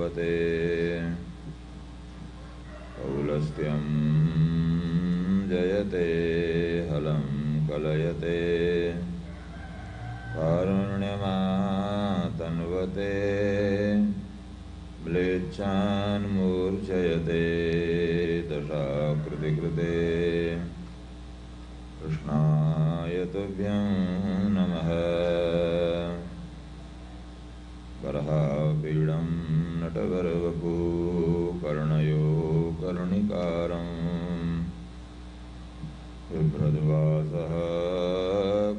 सर्वते पौलस्त्यं जयते हलं कलयते कारुण्यमातन्वते म्लेच्छान् मूर्छयते दशाकृतिकृते कृष्णाय तुभ्यं नमः। वराहपीडं नटवरवपु कर्णयो कर्णिकारं बिभ्रद्वासः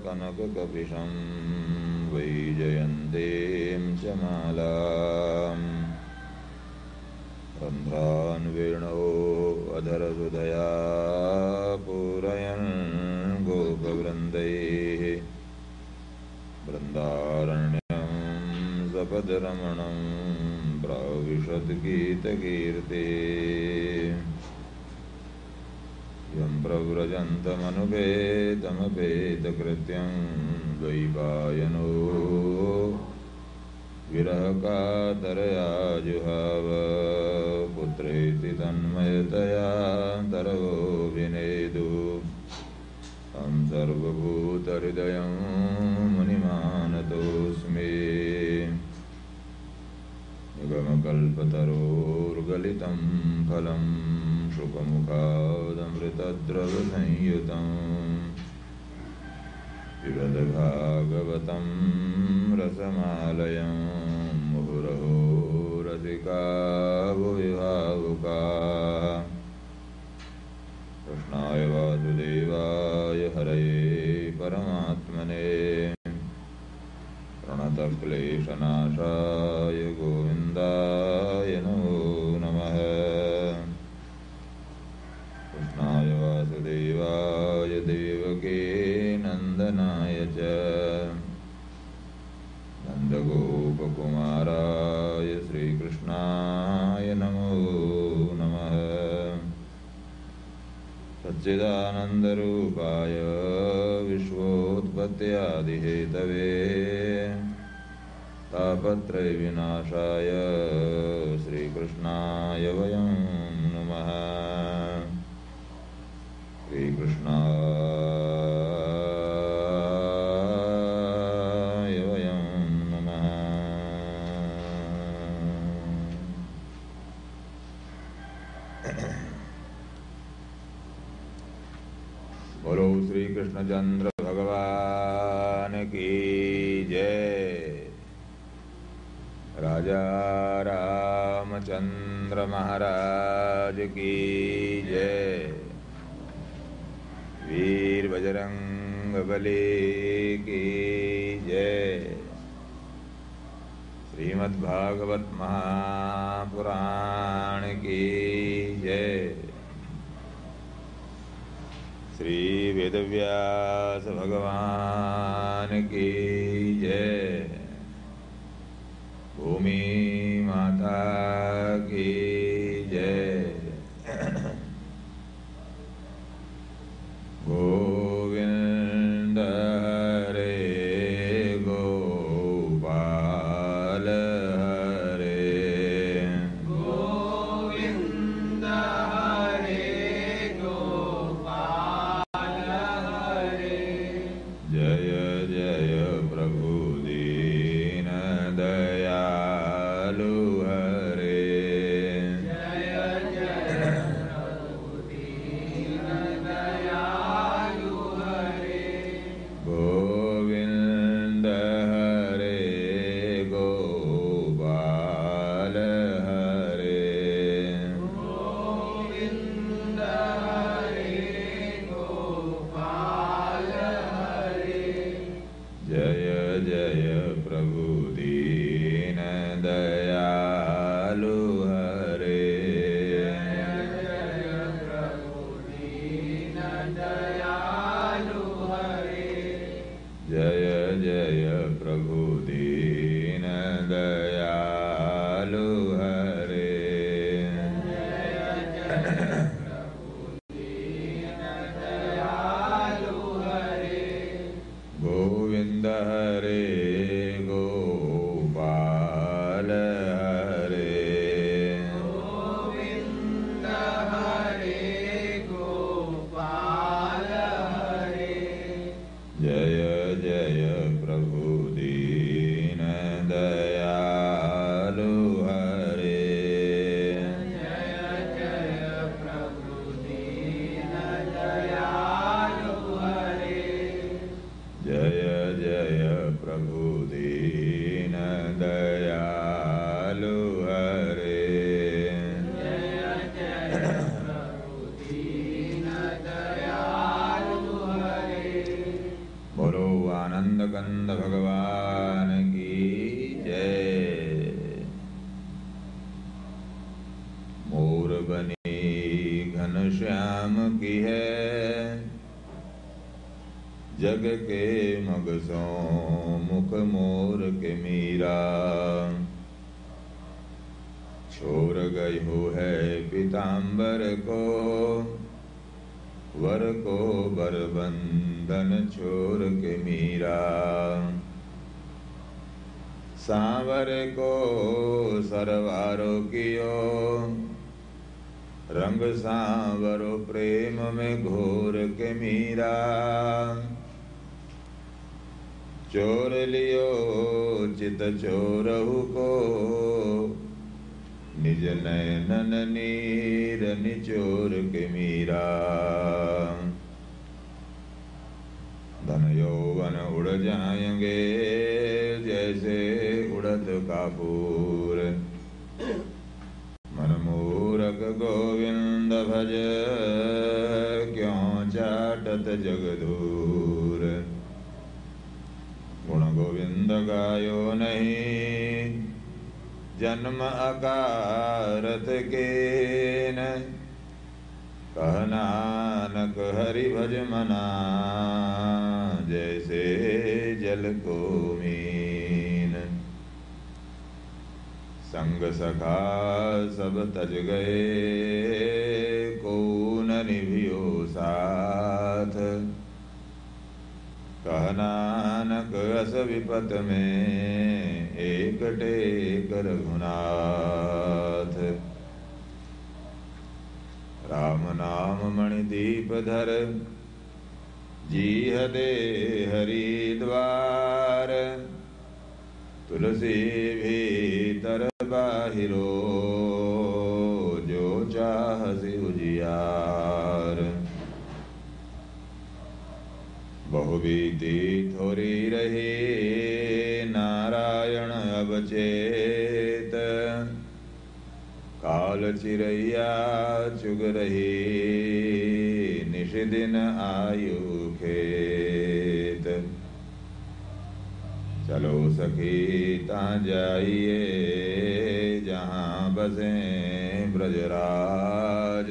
कनककपिशं वैजयन्तीं च मालाम् रन्ध्रान् वेणो अधरसुधया पूरयन् गोपवृन्दैः बृन्दारण्यं सपदरमणं प्राविशद्गीतकीर्ति यं प्रव्रजन्तमनुपेतमपेतकृत्यं द्वैपायनो विरहकातरया जुहाव पुत्रेति तन्मयतया तरवो विनेदु तं सर्वभूतहृदयं मुनिमानतोऽस्मि। निगमकल्पतरोर्गलितं फलं शुकमुखादमृतद्रवसंयुतं पिबद भागवतं रसमालयं मुहुरहो रसिका भुवि भावुकाः। कृष्णाय वासुदेवाय हरये परमात्मने प्रणतक्लेशनाशाय गोविन्दाय नमो नमः। कृष्णाय वासुदेवाय देवकी नन्दनाय च नन्दगोपकुमाराय श्रीकृष्णाय नमो नमः। सच्चिदानन्दरूपाय विश्वोत्पत्त्यादिहेतवे तापत्रयविनाशाय श्रीकृष्णाय वयं नमः। श्रीकृष्णाय वयं नमः। बोलो श्री कृष्णचंद्र भगवान की जय। राजा रामचंद्र महाराज की जय। वीर बजरंगबली की जय। श्रीमद्भागवत महापुराण की जय। श्री वेदव्यास भगवान की जय। भूमि माता की जय। गोविंद हरे गोपाल हरे गोविंद हरे गोपाल हरे। जय जय प्रभु दीन दयालु हरे होती है। जग के मगसों मुख मोर के मीरा, छोड़ गई हो है पीताम्बर को, वर को बर बंधन छोड़ के मीरा। सांवर को सरवारो कियो, रंग सांवरो प्रेम में घोर के मीरा। चोर लियो चित चोरहु को, निज नयनन नीर निचोर के मीरा। धन यौवन उड़ जाएंगे जैसे उड़त कापूर, मन मूरख गोविंद भज क्यों चाटत जग दूर। गुण गोविंद गायो नहीं, जन्म अकारत केन। कह नानक हरि भज मना, जैसे जल को मीन। संग सखा सब तज गए, को न निभियो साथ। कह नानक अस विपत में, एक टेक रघुनाथ। राम नाम मणिदीप धर, जीह दे हरिद्वार। तुलसी भीतर बाहिरो, जो चाहसि उजियार। बहुबीती थोरी रही, नारायण अब चेत। काल चिरैया चुग रही, निश दिन आयु खेत। चलो सखी तां जाइए, जहाँ बसे ब्रजराज।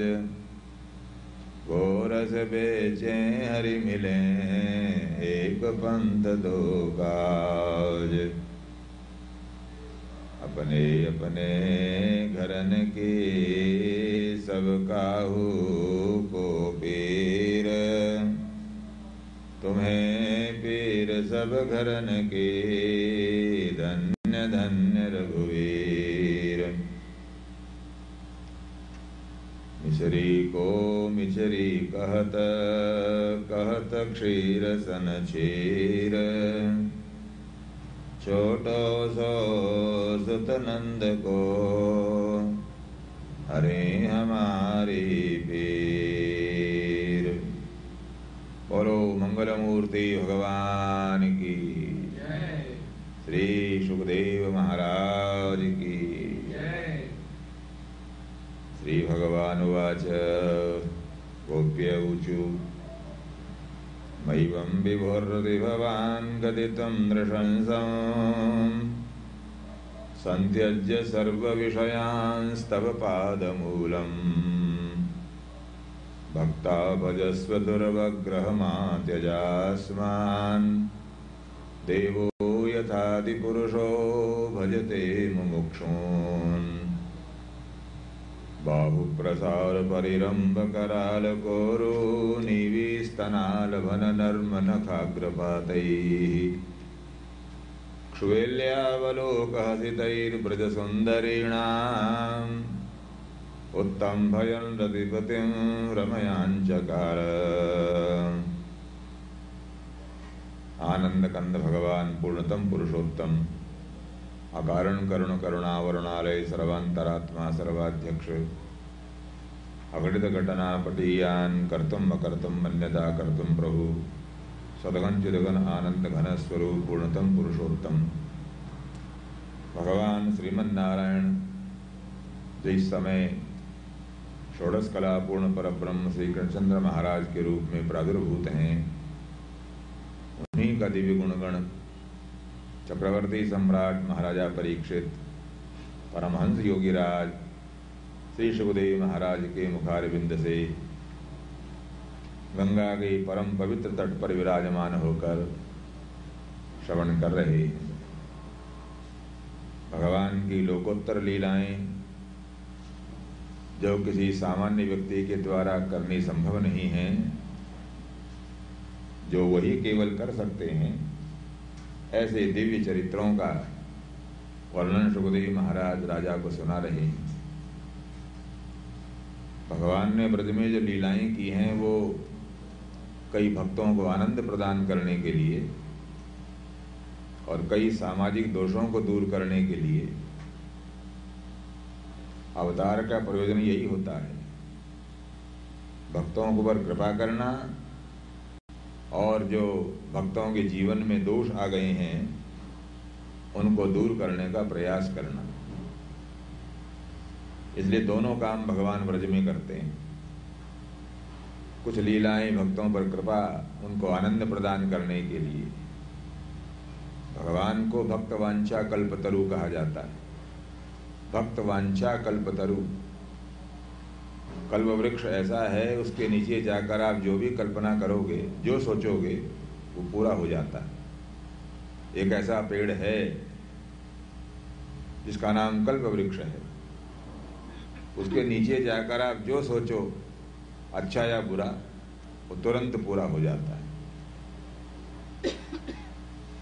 गोरस बेचे हरि मिले, एक पंथ दो काज। अपने अपने घरन की, सब काहू को पीर। तुम्हें पीर सब घरन की, धन्य धन्य रघुवीर। मिश्री को मिश्री कहत, कहत क्षीर सन क्षीर। छोटो सो सुत नंद को, हरे हमारी पीर। बोलो मंगल मूर्ति भगवान की जय। श्री सुखदेव महाराज की जय। श्री भगवान उवाच गोप्य ऊचु, मैवं विभोर्ति भवान् गदितं नृशंसम्। संत्यज्य सर्वविषयांस्तव पादमूलम्। भक्ता भजस्व दुर्वग्रहमात्यजास्मान्। देवो यथादिपुरुषो भजते मुमुक्षून्। बाहुप्रसार परिरंभ कराल कोरो, नीवीस्तनालभन नर्म नखाग्रपातैः। क्षुवेल्यावलोकहसितैर्ब्रजसुन्दरीणाम्। उत्तम्भयन् रतिपतिं रमयाञ्चकार। आनंद कंद भगवान पूर्णतम पुरुषोत्तम, अकारण करुण करुणावरुणालय सर्वांतरात्मा सर्वाध्यक्ष। अघटित घटना पटीयान कर्तुम अकर्तुम मन्यता कर्तुम प्रभु। सदगन चिदगन आनंद घन स्वरूप पूर्णतम पुरुषोत्तम भगवान श्रीमन्नारायण जिस समय षोडश कला पूर्ण परब्रह्म श्री कृष्णचंद्र महाराज के रूप में प्रादुर्भूत हैं, उन्हीं का दिव्य गुणगण चक्रवर्ती सम्राट महाराजा परीक्षित, परमहंस योगीराज श्री सुखदेव महाराज के मुखारविंद से गंगा के परम पवित्र तट पर विराजमान होकर श्रवण कर रहे हैं। भगवान की लोकोत्तर लीलाएं जो किसी सामान्य व्यक्ति के द्वारा करनी संभव नहीं है, जो वही केवल कर सकते हैं, ऐसे दिव्य चरित्रों का वर्णन सुखदेव महाराज राजा को सुना रहे हैं। भगवान ने ब्रज में जो लीलाएं की हैं वो कई भक्तों को आनंद प्रदान करने के लिए और कई सामाजिक दोषों को दूर करने के लिए। अवतार का प्रयोजन यही होता है, भक्तों के ऊपर कृपा करना और जो भक्तों के जीवन में दोष आ गए हैं उनको दूर करने का प्रयास करना। इसलिए दोनों काम भगवान ब्रज में करते हैं। कुछ लीलाएं भक्तों पर कृपा, उनको आनंद प्रदान करने के लिए। भगवान को भक्तवांछा कल्पतरु कहा जाता है। भक्तवांछा कल्पतरु, कल्प वृक्ष ऐसा है उसके नीचे जाकर आप जो भी कल्पना करोगे, जो सोचोगे वो पूरा हो जाता है। एक ऐसा पेड़ है जिसका नाम कल्प वृक्ष है, उसके नीचे जाकर आप जो सोचो अच्छा या बुरा वो तुरंत पूरा हो जाता है।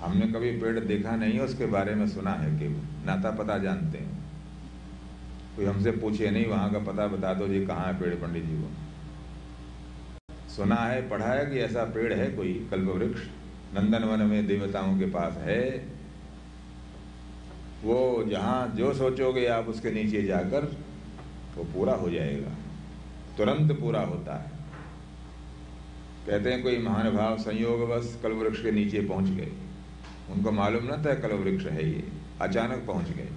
हमने कभी पेड़ देखा नहीं है, उसके बारे में सुना है, केवल नाता पता जानते हैं। कोई हमसे पूछे नहीं वहां का पता बता दो जी कहाँ है पेड़, पंडित जी को सुना है, पढ़ा है कि ऐसा पेड़ है कोई कल्प वृक्ष नंदनवन में देवताओं के पास है। वो जहां जो सोचोगे आप उसके नीचे जाकर वो पूरा हो जाएगा, तुरंत पूरा होता है। कहते हैं कोई महानुभाव संयोगवश कल्पवृक्ष के नीचे पहुंच गए, उनको मालूम न था कल्पवृक्ष है ये, अचानक पहुंच गए।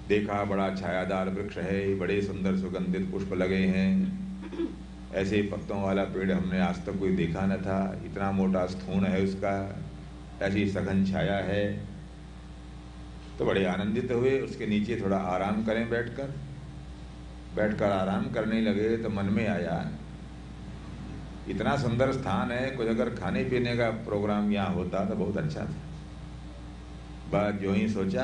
देखा बड़ा छायादार वृक्ष है, बड़े सुंदर सुगंधित पुष्प लगे हैं, ऐसे पत्तों वाला पेड़ हमने आज तक कोई देखा न था, इतना मोटा स्थूण है उसका, ऐसी सघन छाया है। तो बड़े आनंदित हुए, उसके नीचे थोड़ा आराम करें बैठकर आराम करने लगे तो मन में आया इतना सुंदर स्थान है, कुछ अगर खाने पीने का प्रोग्राम यहाँ होता तो बहुत अच्छा था। बात जो ही सोचा,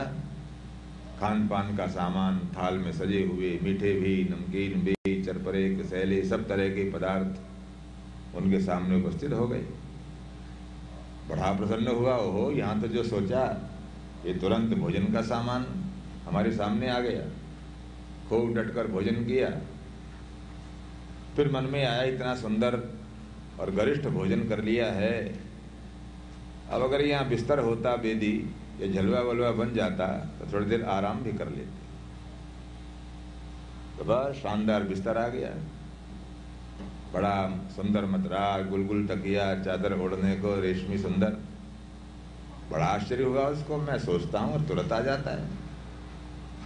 खान पान का सामान थाल में सजे हुए, मीठे भी, नमकीन भी, चरपरे कसैले सब तरह के पदार्थ उनके सामने उपस्थित हो गए। बड़ा प्रसन्न हुआ, ओहो यहाँ तो जो सोचा ये तुरंत भोजन का सामान हमारे सामने आ गया। खूब डटकर भोजन किया। फिर मन में आया इतना सुंदर और गरिष्ठ भोजन कर लिया है, अब अगर यहाँ बिस्तर होता बेदी या झलवा वलवा बन जाता तो थोड़ी देर आराम भी कर लेते। तो बस शानदार बिस्तर आ गया, बड़ा सुंदर मतरार, गुलगुल तकिया, चादर ओढ़ने को रेशमी सुंदर। बड़ा आश्चर्य हुआ उसको, मैं सोचता हूँ और तुरंत आ जाता है।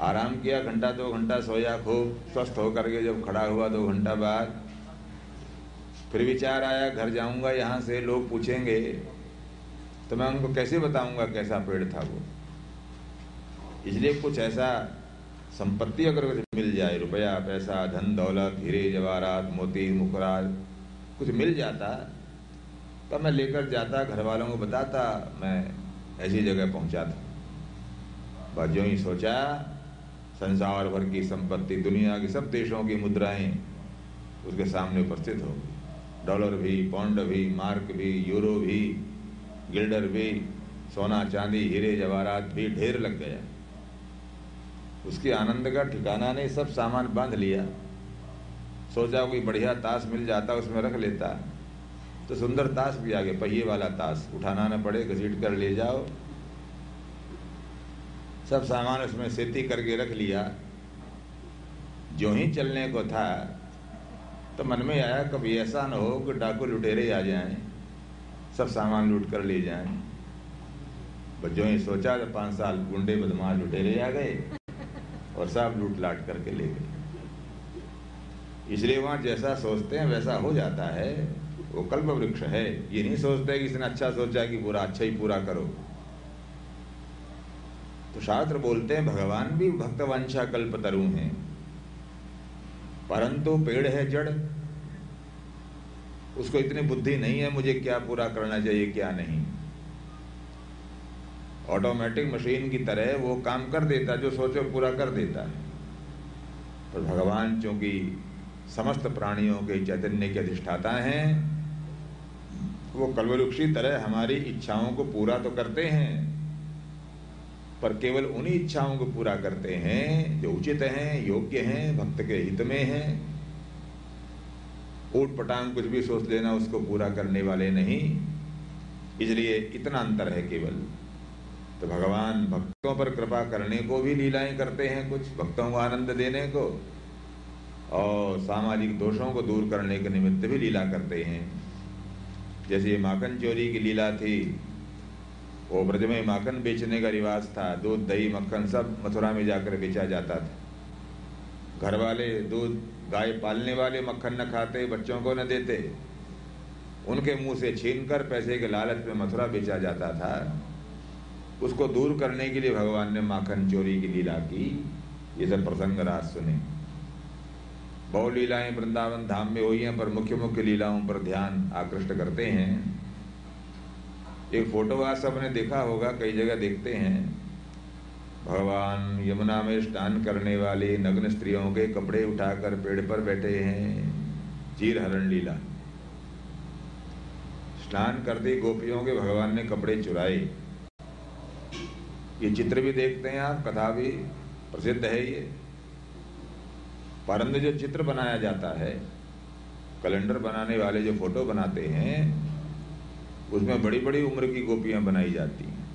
आराम किया, घंटा 2 घंटा सोया, खूब स्वस्थ होकर के जब खड़ा हुआ 2 घंटा बाद फिर विचार आया घर जाऊंगा, यहाँ से लोग पूछेंगे तो मैं उनको कैसे बताऊंगा कैसा पेड़ था वो। इसलिए कुछ ऐसा संपत्ति अगर मिल जाए, रुपया पैसा धन दौलत हीरे जवाहरात मोती मुखराज कुछ मिल जाता तो मैं लेकर जाता, घर वालों को बताता मैं ऐसी जगह पहुंचा था। बस जो ही सोचा, संसार भर की संपत्ति, दुनिया के सब देशों की मुद्राएं उसके सामने उपस्थित हो गई। डॉलर भी, पाउंड भी, मार्क भी, यूरो भी, गिल्डर भी, सोना चांदी हीरे जवाहरात भी ढेर लग गया। उसके आनंद का ठिकाना नहीं, सब सामान बांध लिया। सोचा कोई बढ़िया ताश मिल जाता उसमें रख लेता, तो सुंदर ताश भी आ गया, पहिए वाला ताश, उठाना न पड़े, घसीट कर ले जाओ। सब सामान उसमें सेती करके रख लिया। जो ही चलने को था तो मन में आया कभी ऐसा न हो कि डाकू लुटेरे आ जाएं, सब सामान लूट कर ले जाएं। बस जो ही सोचा तो 5 साल गुंडे बदमाश लुटेरे आ गए और सब लूट लाट करके ले गए। इसलिए वहां जैसा सोचते हैं वैसा हो जाता है। वो कल्प वृक्ष है, ये नहीं सोचते कि इसने अच्छा सोचा कि बुरा अच्छा ही पूरा करो। तो शास्त्र बोलते हैं भगवान भी भक्तवंशा कल्पतरु हैं, परंतु पेड़ है जड़, उसको इतनी बुद्धि नहीं है मुझे क्या पूरा करना चाहिए क्या नहीं। ऑटोमेटिक मशीन की तरह वो काम कर देता, जो सोचो पूरा कर देता है। पर भगवान चूंकि समस्त प्राणियों के चैतन्य के अधिष्ठाता हैं, वो कल्पवृक्ष की तरह हमारी इच्छाओं को पूरा तो करते हैं, पर केवल उन्हीं इच्छाओं को पूरा करते हैं जो उचित हैं, योग्य हैं, भक्त के हित में हैं। ऊट पटांग कुछ भी सोच लेना उसको पूरा करने वाले नहीं। इसलिए इतना अंतर है केवल। तो भगवान भक्तों पर कृपा करने को भी लीलाएं करते हैं, कुछ भक्तों को आनंद देने को, और सामाजिक दोषों को दूर करने के निमित्त भी लीला करते हैं। जैसे ये माखन चोरी की लीला थी, वो ब्रज में माखन बेचने का रिवाज था। दूध दही मक्खन सब मथुरा में जाकर बेचा जाता था। घर वाले दूध, गाय पालने वाले मक्खन न खाते, बच्चों को न देते, उनके मुंह से छीनकर पैसे के लालच में मथुरा बेचा जाता था। उसको दूर करने के लिए भगवान ने माखन चोरी की लीला की। ये सब प्रसंग राज सुने। बहु लीलाएं वृंदावन धाम में हुई हैं, पर मुख्य मुख्य लीलाओं पर ध्यान आकृष्ट करते हैं। एक फोटो आज सबने देखा होगा, कई जगह देखते हैं, भगवान यमुना में स्नान करने वाली नग्न स्त्रियों के कपड़े उठाकर पेड़ पर बैठे हैं। चीर हरण लीला। स्नान करते गोपियों के भगवान ने कपड़े चुराए। ये चित्र भी देखते हैं आप, कथा भी प्रसिद्ध है ये। परंतु जो चित्र बनाया जाता है, कैलेंडर बनाने वाले जो फोटो बनाते हैं, उसमें बड़ी बड़ी उम्र की गोपियां बनाई जाती हैं,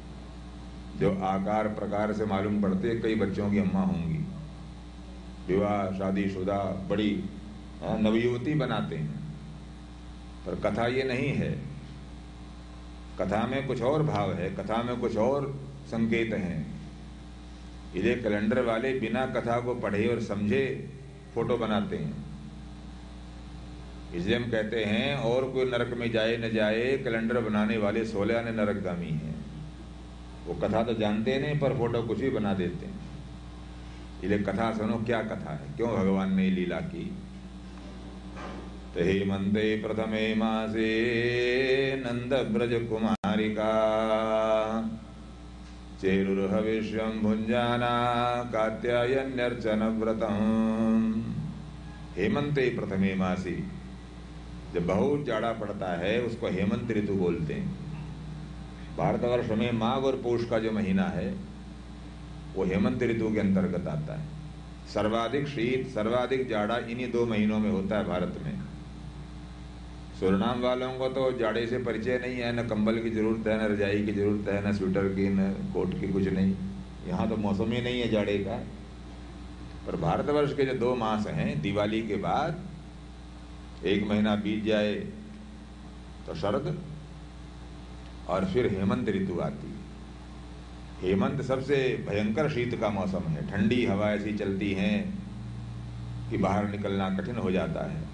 जो आकार प्रकार से मालूम पड़ते कई बच्चों की अम्मा होंगी। विवाह शादीशुदा बड़ी नवयुवती बनाते हैं। पर कथा ये नहीं है। कथा में कुछ और भाव है, कथा में कुछ और संकेत हैं। इसलिए कैलेंडर वाले बिना कथा को पढ़े और समझे फोटो बनाते हैं। इसलिए हम कहते हैं और कोई नरक में जाए न जाए, कैलेंडर बनाने वाले 16 आने नरकगामी हैं। वो कथा तो जानते नहीं, पर फोटो कुछ भी बना देते हैं। इसलिए कथा सुनो, क्या कथा है, क्यों भगवान ने लीला की। तो हेमंते प्रथमे मासे नंद ब्रज कुमारिका चेरुर्हविष्यं भुंजाना कात्यायन्यर्चन व्रतम्। हेमंते प्रथमे मासी, जब बहुत जाड़ा पड़ता है उसको हेमंत ऋतु बोलते हैं। भारतवर्ष में माघ और पौष का जो महीना है वो हेमंत ऋतु के अंतर्गत आता है। सर्वाधिक शीत, सर्वाधिक जाड़ा इन्हीं 2 महीनों में होता है भारत में। सुरनाम वालों को तो जाड़े से परिचय नहीं है, न कंबल की जरूरत है, न रजाई की जरूरत है, न स्वेटर की, न कोट की, कुछ नहीं। यहाँ तो मौसम ही नहीं है जाड़े का। पर भारतवर्ष के जो 2 मास हैं, दिवाली के बाद 1 महीना बीत जाए तो शरद, और फिर हेमंत ऋतु आती है। हेमंत सबसे भयंकर शीत का मौसम है। ठंडी हवा ऐसी चलती हैं कि बाहर निकलना कठिन हो जाता है।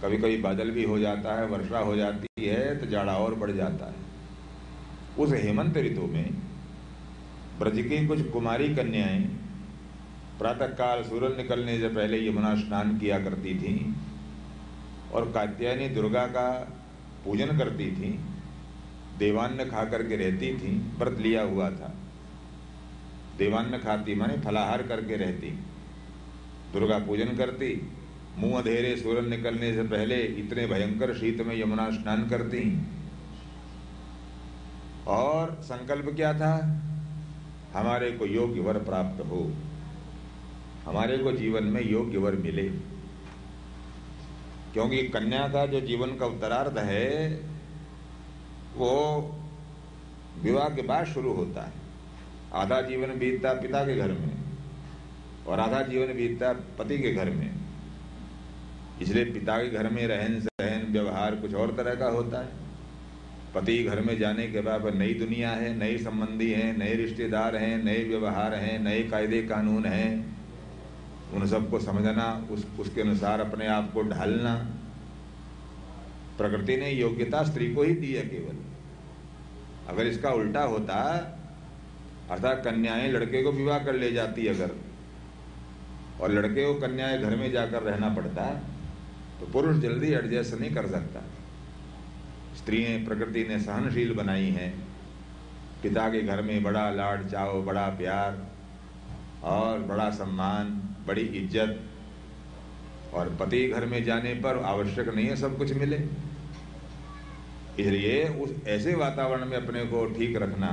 कभी कभी बादल भी हो जाता है, वर्षा हो जाती है तो जाड़ा और बढ़ जाता है। उस हेमंत ऋतु में ब्रज की कुछ कुमारी कन्याएं प्रातःकाल सूरज निकलने से पहले यमुना स्नान किया करती थीं और कात्यायनी दुर्गा का पूजन करती थीं। देवान्न खा करके रहती थीं, व्रत लिया हुआ था। देवान्न खाती माने फलाहार करके रहती, दुर्गा पूजन करती, मुंह अंधेरे सूरज निकलने से पहले इतने भयंकर शीत में यमुना स्नान करती। और संकल्प क्या था? हमारे को योग्य वर प्राप्त हो, हमारे को जीवन में योग्य वर मिले। क्योंकि कन्या का जो जीवन का उत्तरार्ध है वो विवाह के बाद शुरू होता है। आधा जीवन बीतता पिता के घर में और आधा जीवन बीतता पति के घर में। इसलिए पिता के घर में रहन सहन व्यवहार कुछ और तरह का होता है। पति घर में जाने के बाद नई दुनिया है, नए संबंधी हैं, नए रिश्तेदार हैं, नए व्यवहार हैं, नए कायदे कानून हैं। उन सबको समझना, उसके अनुसार अपने आप को ढालना। प्रकृति ने योग्यता स्त्री को ही दी है केवल। अगर इसका उल्टा होता, अर्थात कन्याएं लड़के को विवाह कर ले जाती अगर, और लड़के को कन्याएं घर में जाकर रहना पड़ता, तो पुरुष जल्दी एडजस्ट नहीं कर सकता। स्त्रियां प्रकृति ने सहनशील बनाई हैं। पिता के घर में बड़ा लाड चाव, बड़ा प्यार और बड़ा सम्मान, बड़ी इज्जत, और पति घर में जाने पर आवश्यक नहीं है सब कुछ मिले। इसलिए उस ऐसे वातावरण में अपने को ठीक रखना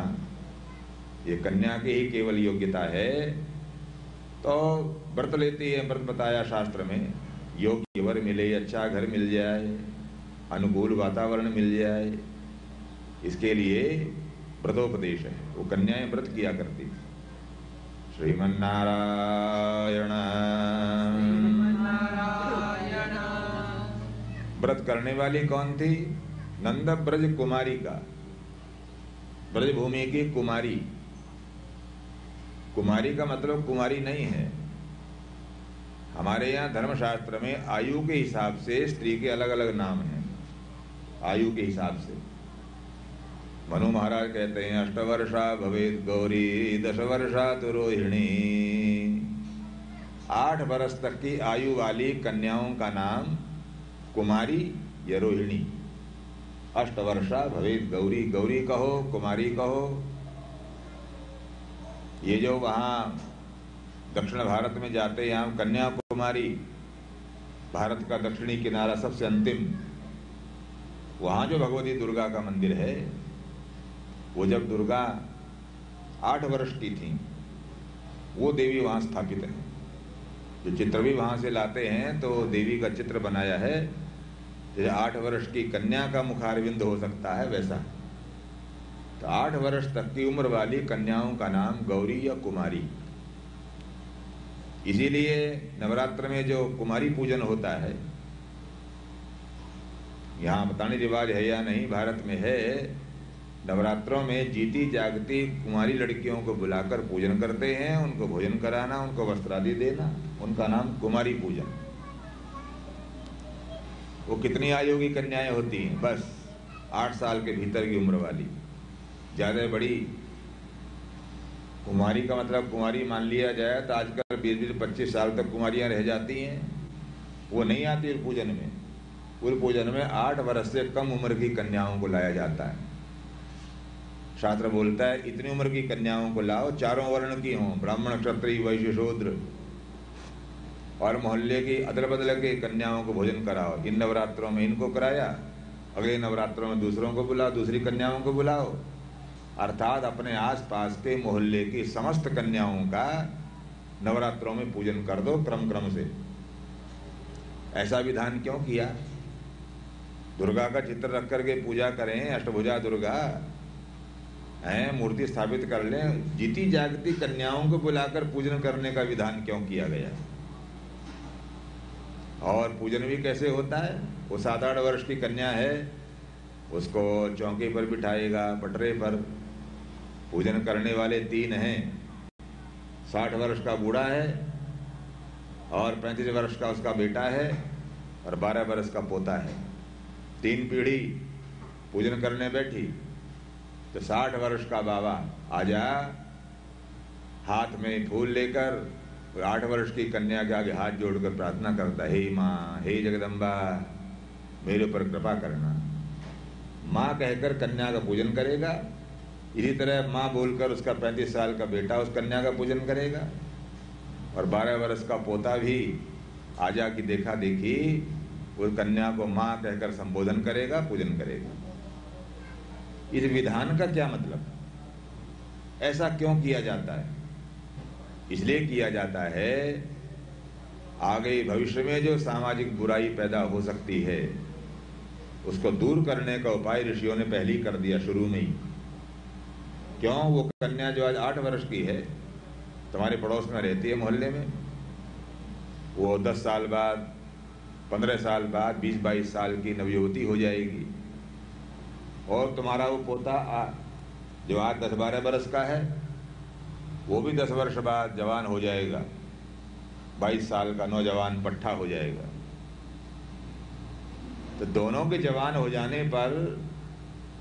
ये कन्या की ही केवल योग्यता है। तो व्रत लेती है, व्रत बताया शास्त्र में, योग्य वर मिले, अच्छा घर मिल जाए, अनुकूल वातावरण मिल जाए, इसके लिए व्रतोपदेश है। वो कन्याएं व्रत किया करती थी। श्रीमन्नारायण। व्रत करने वाली कौन थी? नंद ब्रज कुमारी का, ब्रज भूमि की कुमारी। कुमारी का मतलब कुमारी नहीं है। हमारे यहाँ धर्मशास्त्र में आयु के हिसाब से स्त्री के अलग अलग नाम हैं, आयु के हिसाब से। मनु महाराज कहते हैं 8 वर्षा भवेत गौरी 10 वर्षा तो रोहिणी। 8 वर्ष तक की आयु वाली कन्याओं का नाम कुमारी या रोहिणी। 8 वर्षा भवेत गौरी, गौरी कहो, कुमारी कहो। ये जो वहाँ दक्षिण भारत में जाते हैं, हम कन्याकुमारी, भारत का दक्षिणी किनारा सबसे अंतिम, वहाँ जो भगवती दुर्गा का मंदिर है, वो जब दुर्गा 8 वर्ष की थी, वो देवी वहाँ स्थापित है। जो चित्र भी वहाँ से लाते हैं तो देवी का चित्र बनाया है, जैसे 8 वर्ष की कन्या का मुखारविंद हो सकता है वैसा। तो 8 वर्ष तक की उम्र वाली कन्याओं का नाम गौरी या कुमारी। इसीलिए नवरात्र में जो कुमारी पूजन होता है, यहाँ पता नहीं रिवाज है या नहीं, भारत में है। नवरात्रों में जीती जागती कुमारी लड़कियों को बुलाकर पूजन करते हैं, उनको भोजन कराना, उनको वस्त्र आदि देना, उनका नाम कुमारी पूजन। वो कितनी आयु की कन्याएं होती हैं? बस 8 साल के भीतर की उम्र वाली। ज्यादा बड़ी कुमारी का मतलब कुमारी मान लिया जाए तो आजकल 20-25 साल तक कुमारियां रह जाती हैं, वो नहीं आती पूजन में। पूरे पूजन में 8 वर्ष से कम उम्र की कन्याओं को लाया जाता है। शास्त्र बोलता है इतनी उम्र की कन्याओं को लाओ, चारों वर्ण की हों, ब्राह्मण क्षत्रिय वैश्य शूद्र, और मोहल्ले की अदल बदल के कन्याओं को भोजन कराओ। इन नवरात्रों में इनको कराया, अगले नवरात्रों में दूसरों को बुलाओ, दूसरी कन्याओं को बुलाओ। अर्थात अपने आसपास के मोहल्ले की समस्त कन्याओं का नवरात्रों में पूजन कर दो क्रम क्रम से। ऐसा विधान क्यों किया? दुर्गा का चित्र रख करके पूजा करें, अष्टभुजा दुर्गा है, मूर्ति स्थापित कर लें, जीती जागती कन्याओं को बुलाकर पूजन करने का विधान क्यों किया गया? और पूजन भी कैसे होता है? वो 7-8 वर्ष की कन्या है, उसको चौकी पर बिठाएगा, पटरे पर। पूजन करने वाले 3 हैं, 60 वर्ष का बूढ़ा है और 35 वर्ष का उसका बेटा है और 12 वर्ष का पोता है। 3 पीढ़ी पूजन करने बैठी तो 60 वर्ष का बाबा आजा, हाथ में फूल लेकर 8 वर्ष की कन्या के आगे हाथ जोड़कर प्रार्थना करता, हे माँ, हे जगदम्बा, मेरे ऊपर कृपा करना। माँ कहकर कन्या का पूजन करेगा। इसी तरह माँ बोलकर उसका 35 साल का बेटा उस कन्या का पूजन करेगा, और 12 वर्ष का पोता भी आजा की देखा देखी उस कन्या को माँ कहकर संबोधन करेगा, पूजन करेगा। इस विधान का क्या मतलब? ऐसा क्यों किया जाता है? इसलिए किया जाता है आगे भविष्य में जो सामाजिक बुराई पैदा हो सकती है उसको दूर करने का उपाय ऋषियों ने पहले ही कर दिया शुरू में ही। क्यों? वो कन्या जो आज 8 वर्ष की है, तुम्हारे पड़ोस में रहती है मोहल्ले में, वो 10 साल बाद, 15 साल बाद 20-22 साल की नवयुवती हो जाएगी, और तुम्हारा वो पोता जो आज 10-12 वर्ष का है वो भी 10 वर्ष बाद जवान हो जाएगा, 22 साल का नौजवान पट्ठा हो जाएगा। तो दोनों के जवान हो जाने पर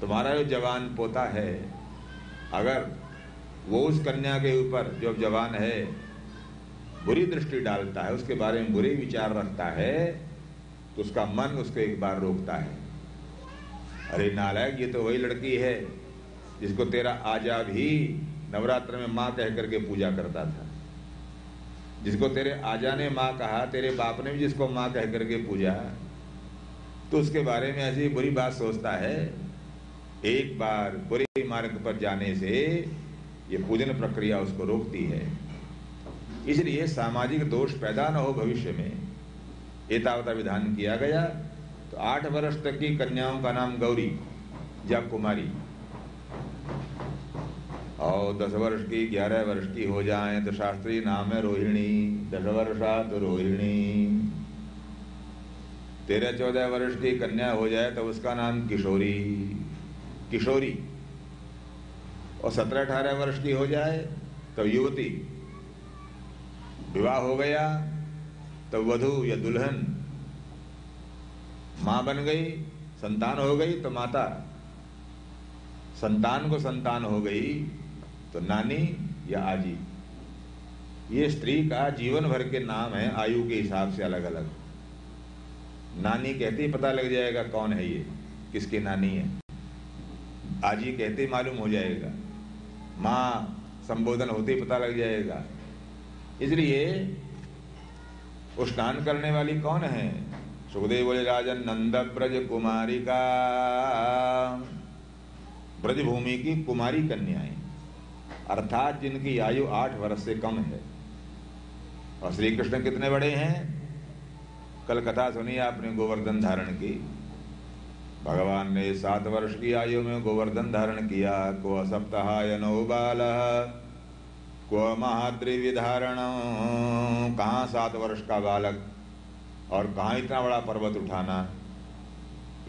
तुम्हारा जो जवान पोता है, अगर वो उस कन्या के ऊपर जो जवान है बुरी दृष्टि डालता है, उसके बारे में बुरे विचार रखता है, तो उसका मन उसको एक बार रोकता है, अरे नालायक, ये तो वही लड़की है जिसको तेरा आजा भी नवरात्र में माँ कह करके पूजा करता था, जिसको तेरे आजा ने माँ कहा, तेरे बाप ने भी जिसको माँ कह करके पूजा, तो उसके बारे में ऐसी बुरी बात सोचता है। एक बार बुरे मार्ग पर जाने से ये पूजन प्रक्रिया उसको रोकती है। इसलिए सामाजिक दोष पैदा न हो भविष्य में, एतावता विधान किया गया। तो 8 वर्ष तक की कन्याओं का नाम गौरी या कुमारी, और 10 वर्ष की 11 वर्ष की हो जाए तो शास्त्रीय नाम है रोहिणी, 10 वर्षा तो रोहिणी। 13-14 वर्ष की कन्या हो जाए तो उसका नाम किशोरी, किशोरी। और 17-18 वर्ष की हो जाए तो युवती। विवाह हो गया तो वधू या दुल्हन। मां बन गई, संतान हो गई तो माता। संतान को संतान हो गई तो नानी या आजी। ये स्त्री का जीवन भर के नाम है, आयु के हिसाब से अलग अलग। नानी कहती पता लग जाएगा कौन है ये, किसकी नानी है। आजी कहते मालूम हो जाएगा, माँ संबोधन होते पता लग जाएगा। इसलिए वो स्नान करने वाली कौन है? सुखदेव बोले, राजन नंद ब्रज कुमारी का, ब्रजभूमि की कुमारी कन्याएं, अर्थात जिनकी आयु 8 वर्ष से कम है। और श्री कृष्ण कितने बड़े हैं? कल कथा सुनी आपने गोवर्धन धारण की। भगवान ने 7 वर्ष की आयु में गोवर्धन धारण किया। को सप्ताहायनो बालः को महाद्रिव्य धारण। कहाँ 7 वर्ष का बालक और कहाँ इतना बड़ा पर्वत उठाना?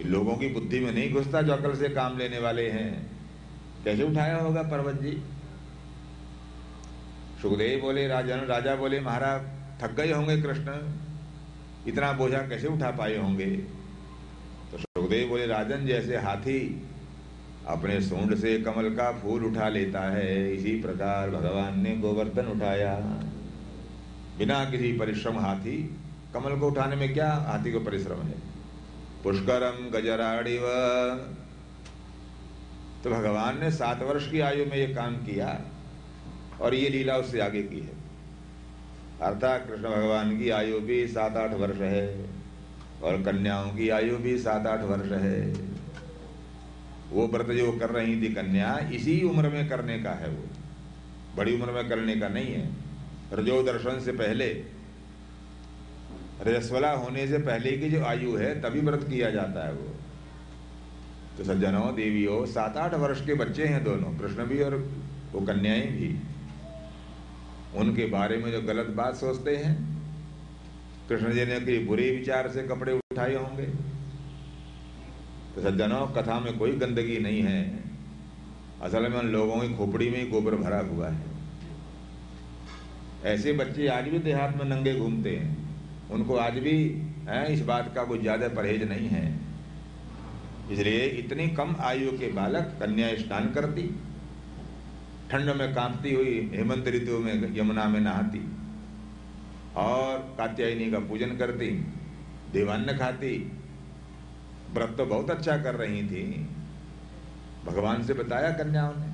इन लोगों की बुद्धि में नहीं घुसता जो अकल से काम लेने वाले हैं। कैसे उठाया होगा पर्वत जी? सुखदेव बोले, राजन, राजा बोले, महाराज थक गए होंगे कृष्ण, इतना बोझा कैसे उठा पाए होंगे? तो सुखदेव बोले, राजन, जैसे हाथी अपने सूंड से कमल का फूल उठा लेता है, इसी प्रकार भगवान ने गोवर्धन उठाया। बिना किसी परिश्रम हाथी कमल को उठाने में क्या हाथी को परिश्रम है? पुष्करम गजराड़िव। तो भगवान ने 7 वर्ष की आयु में ये काम किया और ये लीला उससे आगे की है। अर्थात कृष्ण भगवान की आयु भी 7-8 वर्ष है और कन्याओं की आयु भी 7-8 वर्ष है। वो व्रत जो कर रही थी कन्या, इसी उम्र में करने का है, वो बड़ी उम्र में करने का नहीं है। रजो दर्शन से पहले, रजस्वला होने से पहले की जो आयु है तभी व्रत किया जाता है वो। तो सज्जनों, देवियों, 7-8 वर्ष के बच्चे हैं दोनों, कृष्ण भी और वो कन्याएं भी। उनके बारे में जो गलत बात सोचते हैं, कृष्ण जी ने कोई बुरे विचार से कपड़े उठाए होंगे। तो सज्जनों, कथा में कोई गंदगी नहीं है, असल में उन लोगों की खोपड़ी में गोबर भरा हुआ है। ऐसे बच्चे आज भी देहात में नंगे घूमते हैं, उनको आज भी इस बात का कोई ज्यादा परहेज नहीं है। इसलिए इतनी कम आयु के बालक कन्या स्नान करती, ठंड में कांपती हुई हेमंत ऋतु में यमुना में नहाती और कात्यायनी का पूजन करती, देवान्न खाती। व्रत तो बहुत अच्छा कर रही थी। भगवान से बताया कन्याओं ने,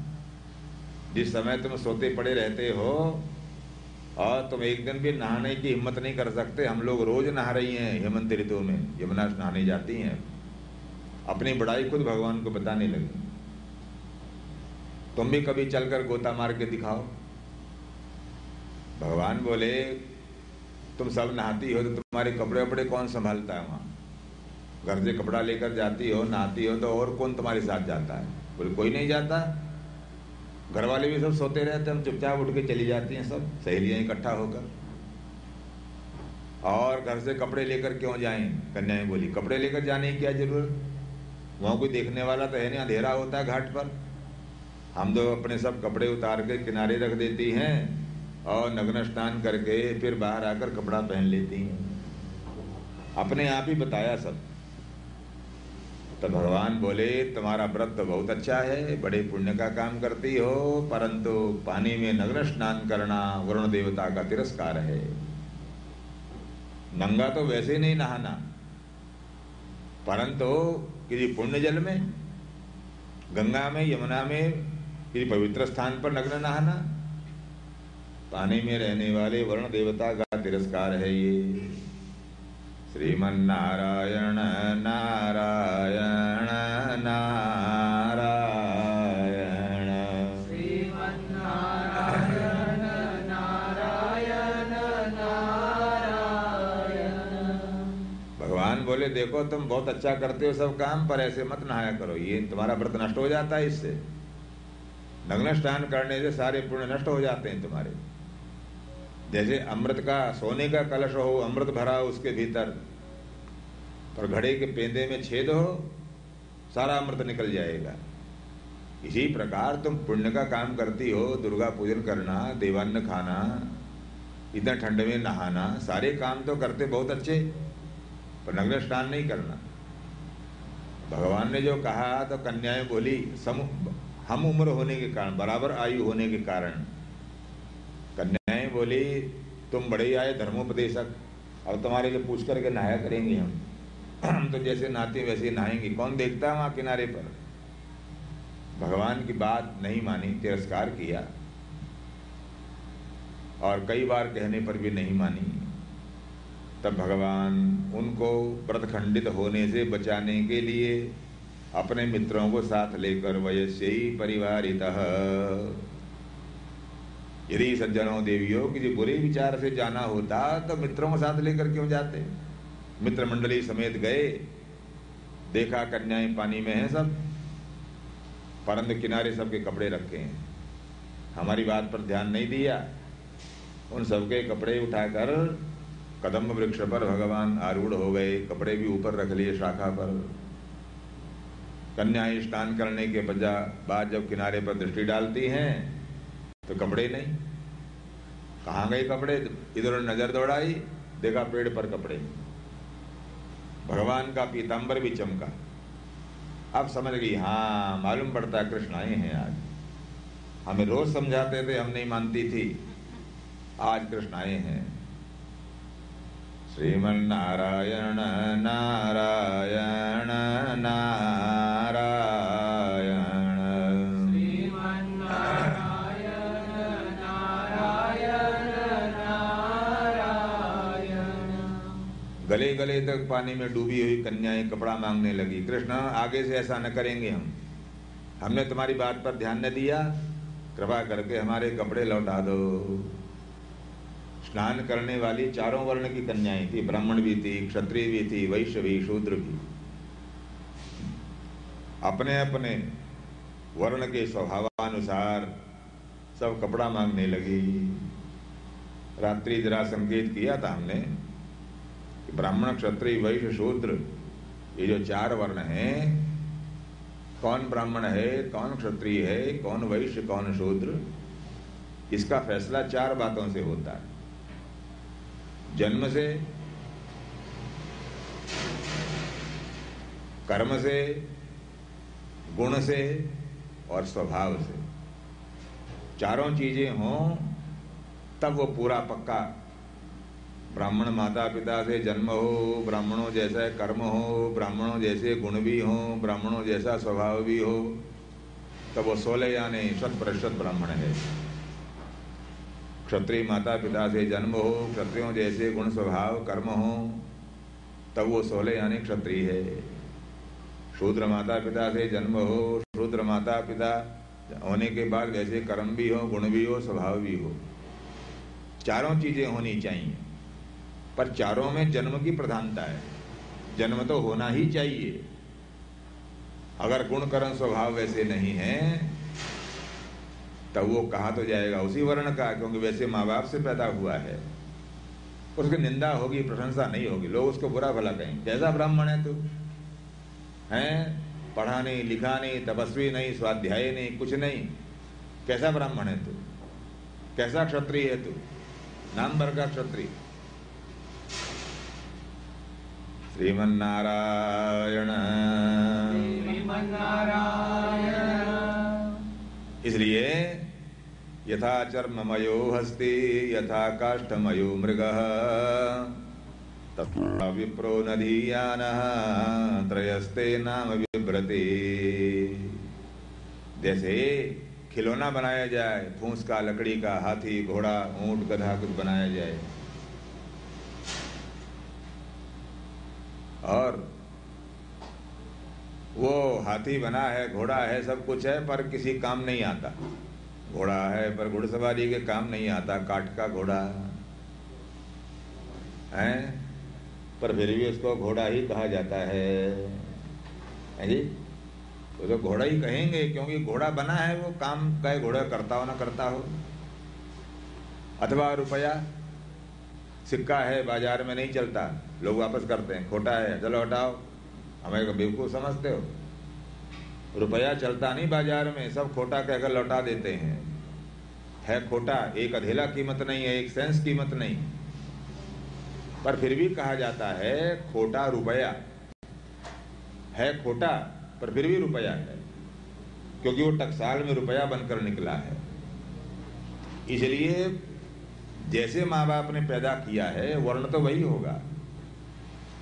जिस समय तुम सोते पड़े रहते हो और तुम एक दिन भी नहाने की हिम्मत नहीं कर सकते, हम लोग रोज नहा रही हैं हेमंत ऋतु में, यमुना नहाने जाती हैं। अपनी बड़ाई खुद भगवान को बताने लगी। तुम भी कभी चलकर गोता मार के दिखाओ। भगवान बोले, तुम सब नहाती हो तो तुम्हारे कपड़े वपड़े कौन संभालता है? वहां घर से कपड़ा लेकर जाती हो, नहाती हो, तो और कौन तुम्हारे साथ जाता है? बोले, कोई नहीं जाता। घर वाले भी सब सोते रहते, हम चुपचाप उठ के चली जाती हैं सब सहेलियां इकट्ठा होकर। और घर से कपड़े लेकर क्यों जाएं? कन्याएं बोली, कपड़े लेकर जाने की क्या जरूरत? वहां कोई देखने वाला तो है नहीं, अंधेरा होता है घाट पर। हम तो अपने सब कपड़े उतार के किनारे रख देती हैं और नग्न स्नान करके फिर बाहर आकर कपड़ा पहन लेती हैं। अपने आप ही बताया सब। तो भगवान बोले, तुम्हारा व्रत तो बहुत अच्छा है, बड़े पुण्य का काम करती हो, परंतु पानी में नग्न स्नान करना वरुण देवता का तिरस्कार है। नंगा तो वैसे नहीं नहाना, परंतु किसी पुण्य जल में, गंगा में, यमुना में, किसी पवित्र स्थान पर नग्न नहाना, पानी में रहने वाले वरुण देवता का तिरस्कार है ये। श्रीमन्नारायण नारायण नारायण, श्रीमन्नारायण नारायण नारायण। भगवान बोले देखो तुम बहुत अच्छा करते हो सब काम, पर ऐसे मत नहाया करो, ये तुम्हारा व्रत नष्ट हो जाता है इससे। नग्न स्नान करने से सारे पुण्य नष्ट हो जाते हैं तुम्हारे। जैसे अमृत का, सोने का कलश हो, अमृत भरा हो उसके भीतर, पर घड़े के पेंदे में छेद हो, सारा अमृत निकल जाएगा। इसी प्रकार तुम पुण्य का काम करती हो, दुर्गा पूजन करना, देवान्न खाना, इतना ठंड में नहाना, सारे काम तो करते बहुत अच्छे, पर नग्न स्नान नहीं करना। भगवान ने जो कहा तो कन्याएं बोली, हम उम्र होने के कारण, बराबर आयु होने के कारण, कन्याएं बोली तुम बड़े ही आए धर्मोपदेशक, अब तुम्हारे लिए पूछ करके नहाया करेंगे हम तो जैसे नहाते वैसे नहाएंगे, कौन देखता है वहां किनारे पर। भगवान की बात नहीं मानी, तिरस्कार किया, और कई बार कहने पर भी नहीं मानी। तब भगवान उनको व्रत खंडित होने से बचाने के लिए अपने मित्रों को साथ लेकर वयस्यई परिवारितः, यदि सज्जनों देवियों किसी बुरे विचार से जाना होता तो मित्रों को साथ लेकर क्यों जाते। मित्र मंडली समेत गए, देखा कन्याएं पानी में हैं सब, परंतु किनारे सबके कपड़े रखे हैं, हमारी बात पर ध्यान नहीं दिया। उन सबके कपड़े उठाकर कदम्ब वृक्ष पर भगवान आरूढ़ हो गए, कपड़े भी ऊपर रख लिए शाखा पर। कन्याएं स्नान करने के बाद जब किनारे पर दृष्टि डालती हैं तो कपड़े नहीं, कहाँ गए कपड़े, इधर नजर दौड़ाई, देखा पेड़ पर कपड़े, भगवान का पीतांबर भी चमका। अब समझ गई, हाँ मालूम पड़ता कृष्ण आए हैं आज, हमें रोज समझाते थे हम नहीं मानती थी, आज कृष्ण आए हैं। श्रीमन्नारायण नारायण नारायण, श्रीमन्नारायण नारायण नारायण। गले गले तक पानी में डूबी हुई कन्याएं कपड़ा मांगने लगी, कृष्ण आगे से ऐसा न करेंगे, हमने तुम्हारी बात पर ध्यान न दिया, कृपा करके हमारे कपड़े लौटा दो। स्नान करने वाली चारों वर्ण की कन्याएं थी, ब्राह्मण भी थी, क्षत्रिय भी थी, वैश्य भी, शूद्र भी, अपने अपने वर्ण के स्वभावानुसार सब कपड़ा मांगने लगी। रात्रि जरा संकेत किया था हमने कि ब्राह्मण, क्षत्रिय, वैश्य, शूद्र, ये जो चार वर्ण हैं, कौन ब्राह्मण है, कौन क्षत्रिय है, कौन वैश्य, कौन शूद्र, इसका फैसला चार बातों से होता है। जन्म से, कर्म से, गुण से और स्वभाव से। चारों चीजें हों तब वो पूरा पक्का, ब्राह्मण माता पिता से जन्म हो, ब्राह्मणों जैसा कर्म हो, ब्राह्मणों जैसे गुण भी हो, ब्राह्मणों जैसा स्वभाव भी हो, तब वो 16 यानी 100% ब्राह्मण है। क्षत्रिय माता पिता से जन्म हो, क्षत्रियों जैसे गुण स्वभाव कर्म हो, तब वो 16 यानी क्षत्रिय है। शूद्र माता पिता से जन्म हो, शूद्र माता पिता होने के बाद वैसे कर्म भी हो, गुण भी हो, स्वभाव भी हो, चारों चीजें होनी चाहिए। पर चारों में जन्म की प्रधानता है, जन्म तो होना ही चाहिए। अगर गुण कर्म स्वभाव वैसे नहीं है तब वो कहा तो जाएगा उसी वर्ण का, क्योंकि वैसे माँ बाप से पैदा हुआ है, उसकी निंदा होगी, प्रशंसा नहीं होगी, लोग उसको बुरा भला कहेंगे, कैसा ब्राह्मण है तू, हैं, पढ़ा नहीं, लिखा नहीं, तपस्वी नहीं, स्वाध्याय नहीं, कुछ नहीं, कैसा ब्राह्मण है तू, कैसा क्षत्रिय है तू, नाम भर का क्षत्रिय। श्रीमन्नारायण श्रीमन्नारायण। इसलिए यथा चर्ममयो हस्ति यथा काष्ठमयो मृगः विप्रो नदीयानः त्रयस्ते नाम विभ्रते। जैसे खिलौना बनाया जाए, फूंस का, लकड़ी का, हाथी, घोड़ा, ऊंट, गधा कुछ बनाया जाए, और वो हाथी बना है, घोड़ा है, सब कुछ है, पर किसी काम नहीं आता। घोड़ा है पर घुड़सवारी के काम नहीं आता, काठ का घोड़ा है, पर फिर भी उसको घोड़ा ही कहा जाता है जी। तो घोड़ा ही कहेंगे क्योंकि घोड़ा बना है, वो काम का घोड़ा करता हो ना करता हो। अथवा रुपया, सिक्का है, बाजार में नहीं चलता, लोग वापस करते हैं, खोटा है, चलो हटाओ, हमें बेवकूफ समझते हो। रुपया चलता नहीं बाजार में, सब खोटा कहकर लौटा देते हैं। है खोटा, एक अधेला कीमत नहीं है, एक सेंस कीमत नहीं, पर फिर भी कहा जाता है खोटा रुपया है। खोटा पर फिर भी रुपया है, क्योंकि वो टकसाल में रुपया बनकर निकला है। इसलिए जैसे माँ बाप ने पैदा किया है, वर्ण तो वही होगा,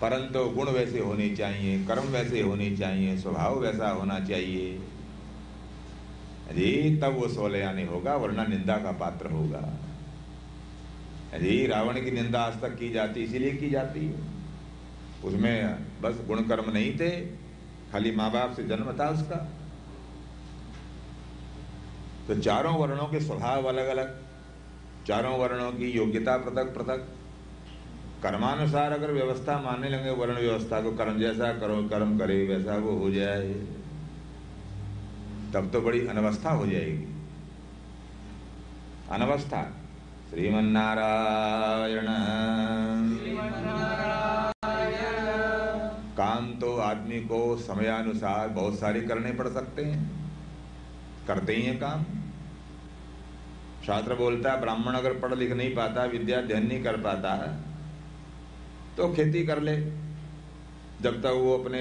परंतु गुण वैसे होने चाहिए, कर्म वैसे होने चाहिए, स्वभाव वैसा होना चाहिए जी, तब वो सोलयानी होगा, वरना निंदा का पात्र होगा जी। रावण की निंदा आज तक की जाती, इसीलिए की जाती है, उसमें बस गुण कर्म नहीं थे, खाली माँ बाप से जन्म था उसका। तो चारों वर्णों के स्वभाव अलग अलग, चारों वर्णों की योग्यता पृथक पृथक। कर्मानुसार अगर व्यवस्था मानने लगे वर्ण व्यवस्था को, कर्म जैसा करो कर्म करे वैसा वो हो जाए, तब तो बड़ी अनवस्था हो जाएगी। अनवस्था। श्रीमन्नारायण। काम तो आदमी को समयानुसार बहुत सारे करने पड़ सकते हैं, करते ही हैं काम। शास्त्र बोलता है ब्राह्मण अगर पढ़ लिख नहीं पाता, विद्या अध्ययन नहीं कर पाता, तो खेती कर ले, जब तक वो अपने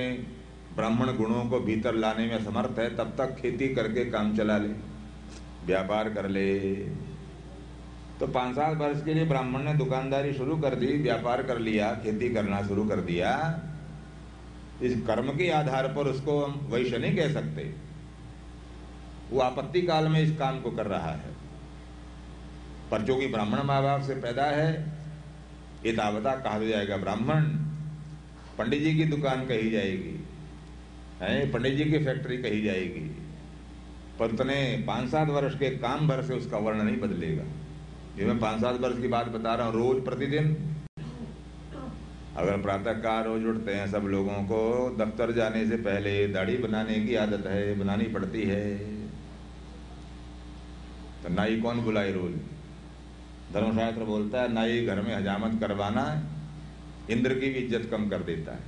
ब्राह्मण गुणों को भीतर लाने में समर्थ है, तब तक खेती करके काम चला ले, व्यापार कर ले। तो 5-7 वर्ष के लिए ब्राह्मण ने दुकानदारी शुरू कर दी, व्यापार कर लिया, खेती करना शुरू कर दिया। इस कर्म के आधार पर उसको हम वैश्य नहीं कह सकते, वो आपत्ति काल में इस काम को कर रहा है। पर जो कि ब्राह्मण माँ बाप से पैदा है, ये तावता कहा जाएगा ब्राह्मण। पंडित जी की दुकान कही जाएगी, है पंडित जी की फैक्ट्री कही जाएगी, पर उतने 5-7 वर्ष के काम भर से उसका वर्ण नहीं बदलेगा। ये मैं 5-7 वर्ष की बात बता रहा हूँ। रोज प्रतिदिन अगर प्रातः काल रोज उठते हैं, सब लोगों को दफ्तर जाने से पहले दाढ़ी बनाने की आदत है, बनानी पड़ती है, तो नाई कौन बुलाए रोज? धर्मशास्त्र बोलता है नाई घर में हजामत करवाना इंद्र की भी इज्जत कम कर देता है।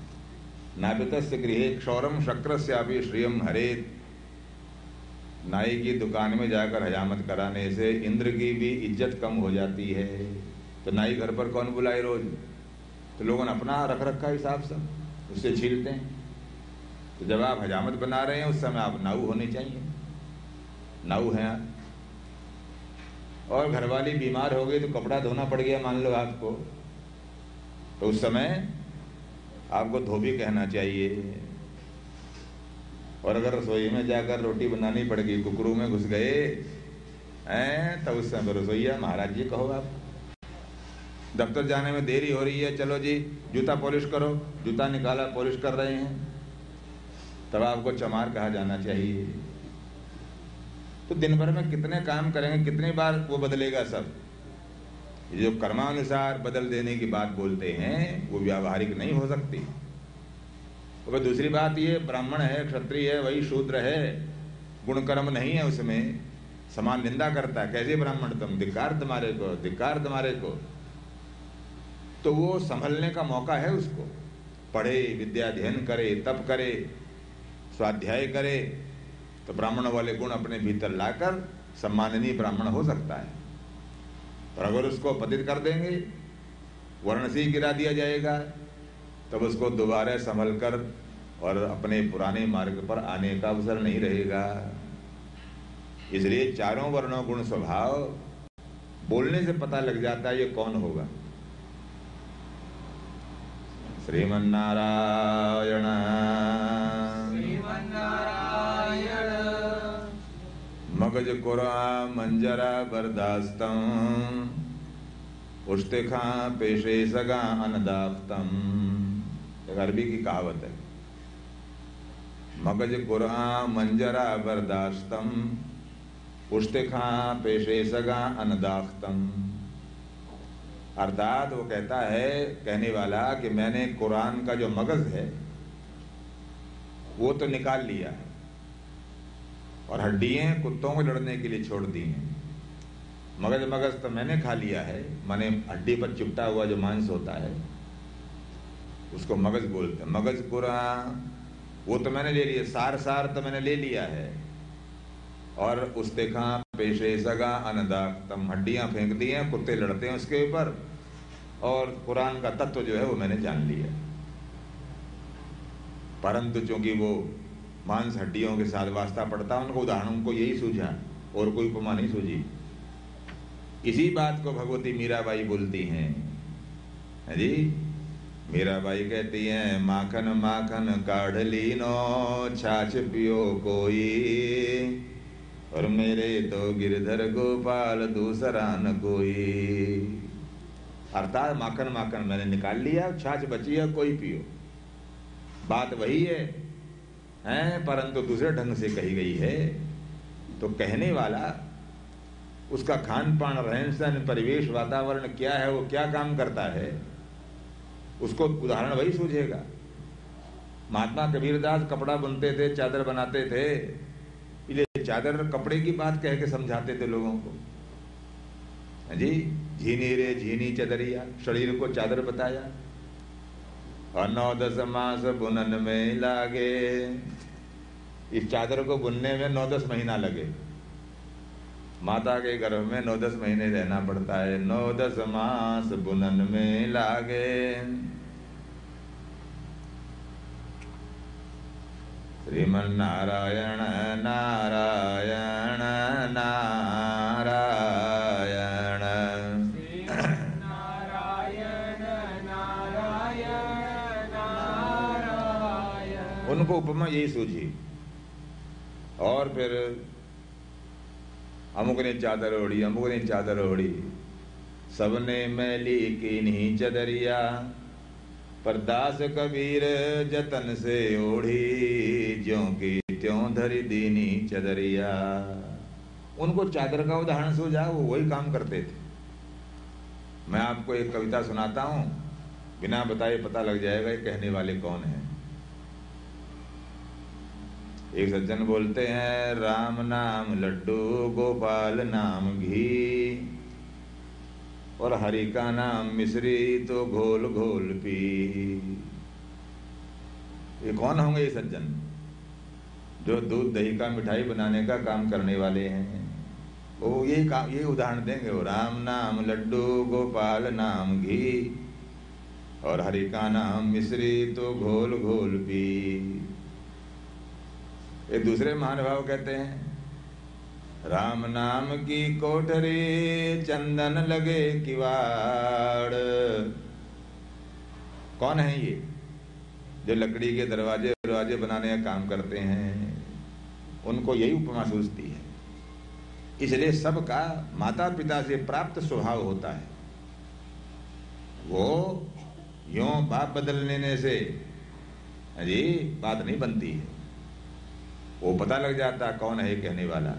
नापितस्य गृहे क्षौरम शक्रस्यापि श्रियम हरेत। नाई की दुकान में जाकर हजामत कराने से इंद्र की भी इज्जत कम हो जाती है। तो नाई घर पर कौन बुलाए रोज? तो लोगों ने अपना रख रखा हिसाब सब, उससे छीलते हैं। तो जब आप हजामत बना रहे हैं उस समय आप नाऊ होने चाहिए, नाऊ हैं आप। और घरवाली बीमार हो गई तो कपड़ा धोना पड़ गया मान लो आपको, तो उस समय आपको धोबी कहना चाहिए। और अगर रसोई में जाकर रोटी बनानी पड़ गई, कुकरू में घुस गए हैं, तब उस समय रसोईया महाराज जी कहो आप। दफ्तर जाने में देरी हो रही है, चलो जी जूता पॉलिश करो, जूता निकाला पॉलिश कर रहे हैं, तब आपको चमार कहा जाना चाहिए। तो दिन भर में कितने काम करेंगे, कितनी बार वो बदलेगा सब। ये जो कर्मानुसार बदल देने की बात बोलते हैं वो व्यावहारिक नहीं हो सकती। तो दूसरी बात ये, ब्राह्मण है, क्षत्रिय है, वही शूद्र है, गुण कर्म नहीं है उसमें, समान निंदा करता है, कैसे ब्राह्मण तुम, धिक्कार तुम्हारे को, धिक्कार तुम्हारे को। तो वो संभलने का मौका है उसको, पढ़े, विद्या अध्ययन करे, तप करे, स्वाध्याय करे, तो ब्राह्मण वाले गुण अपने भीतर लाकर सम्माननीय ब्राह्मण हो सकता है। और अगर उसको पतित कर देंगे, वर्ण से ही गिरा दिया जाएगा, तब उसको दोबारा संभल कर और अपने पुराने मार्ग पर आने का अवसर नहीं रहेगा। इसलिए चारों वर्णों गुण स्वभाव बोलने से पता लग जाता है ये कौन होगा। श्रीमन्नारायण श्रीमन्नारायण मगज कुरा मंजरा बर्दास्तम उश्ते खां पेशे सगा अनदाफ्तम। एक अरबी की कहावत है, मगज कुरा मंजरा बर्दास्तम उश्ते खां पेशे सगा अनदाफ्तम। अर्थात वो कहता है, कहने वाला, कि मैंने कुरान का जो मगज है वो तो निकाल लिया है और हड्डियां कुत्तों को लड़ने के लिए छोड़ दी हैं। मगज तो मैंने खा लिया है, माने हड्डी पर चिपटा हुआ जो मांस होता है उसको मगज बोलते हैं। मगज पूरा वो तो मैंने ले लिया, सार तो मैंने ले लिया है। और उस देखा पेशे सगा अनदाख्तम, हड्डियां फेंक दी हैं, कुत्ते लड़ते हैं उसके ऊपर, और कुरान का तत्व जो है वो मैंने जान लिया। परंतु चूंकि वो मांस हड्डियों के साथ वास्ता पड़ता, उनको उदाहरण को यही सूझा और कोई उपमा नहीं सूझी। इसी बात को भगवती मीराबाई बोलती हैं। है जी, मीराबाई कहती हैं, माखन माखन काढ़ लीनो छाछ पियो कोई, और मेरे तो गिरधर गोपाल दूसरा न कोई। अर्थात माखन माखन मैंने निकाल लिया, छाछ बची है, कोई पियो। बात वही है, परंतु दूसरे ढंग से कही गई है। तो कहने वाला, उसका खान पान, रहन सहन, परिवेश, वातावरण क्या है, वो क्या काम करता है, उसको उदाहरण वही सूझेगा। महात्मा कबीरदास कपड़ा बुनते थे, चादर बनाते थे, इसलिए चादर कपड़े की बात कह के समझाते थे लोगों को। जी, झीनी रे झीनी चदरिया, शरीर को चादर बताया। और 9-10 मास बुनन में लागे, इस चादर को बुनने में 9-10 महीना लगे। माता के गर्भ में 9-10 महीने रहना पड़ता है। 9-10 मास बुनन में लागे। श्रीमन नारायण नारायण नारायण। नारायण नारायण नारायण। उनको उपमा यही सूझी। और फिर अमुक ने चादर ओढ़ी, अमुक ने चादर ओढ़ी, सबने मैली की नहीं चदरिया, पर दास कबीर जतन से ओढ़ी, ज्यों की त्यों धरी दीनी चदरिया। उनको चादर का उदाहरण सूझा, वो वही काम करते थे। मैं आपको एक कविता सुनाता हूं, बिना बताए पता लग जाएगा ये कहने वाले कौन हैं। एक सज्जन बोलते हैं, राम नाम लड्डू गोपाल नाम घी, और हरि का नाम मिश्री तो घोल घोल पी। ये कौन होंगे ये सज्जन? जो दूध दही का मिठाई बनाने का काम करने वाले हैं। वो ये उदाहरण देंगे, वो राम नाम लड्डू गोपाल नाम घी, और हरि का नाम मिश्री तो घोल घोल पी। एक दूसरे महानुभाव कहते हैं, राम नाम की कोठरी चंदन लगे किवाड़। कौन है ये? जो लकड़ी के दरवाजे बनाने का काम करते हैं, उनको यही उपमा सूझती है। इसलिए सबका माता पिता से प्राप्त स्वभाव होता है। वो यूं बाप बदल लेने से जी बात नहीं बनती है। वो पता लग जाता कौन है कहने वाला।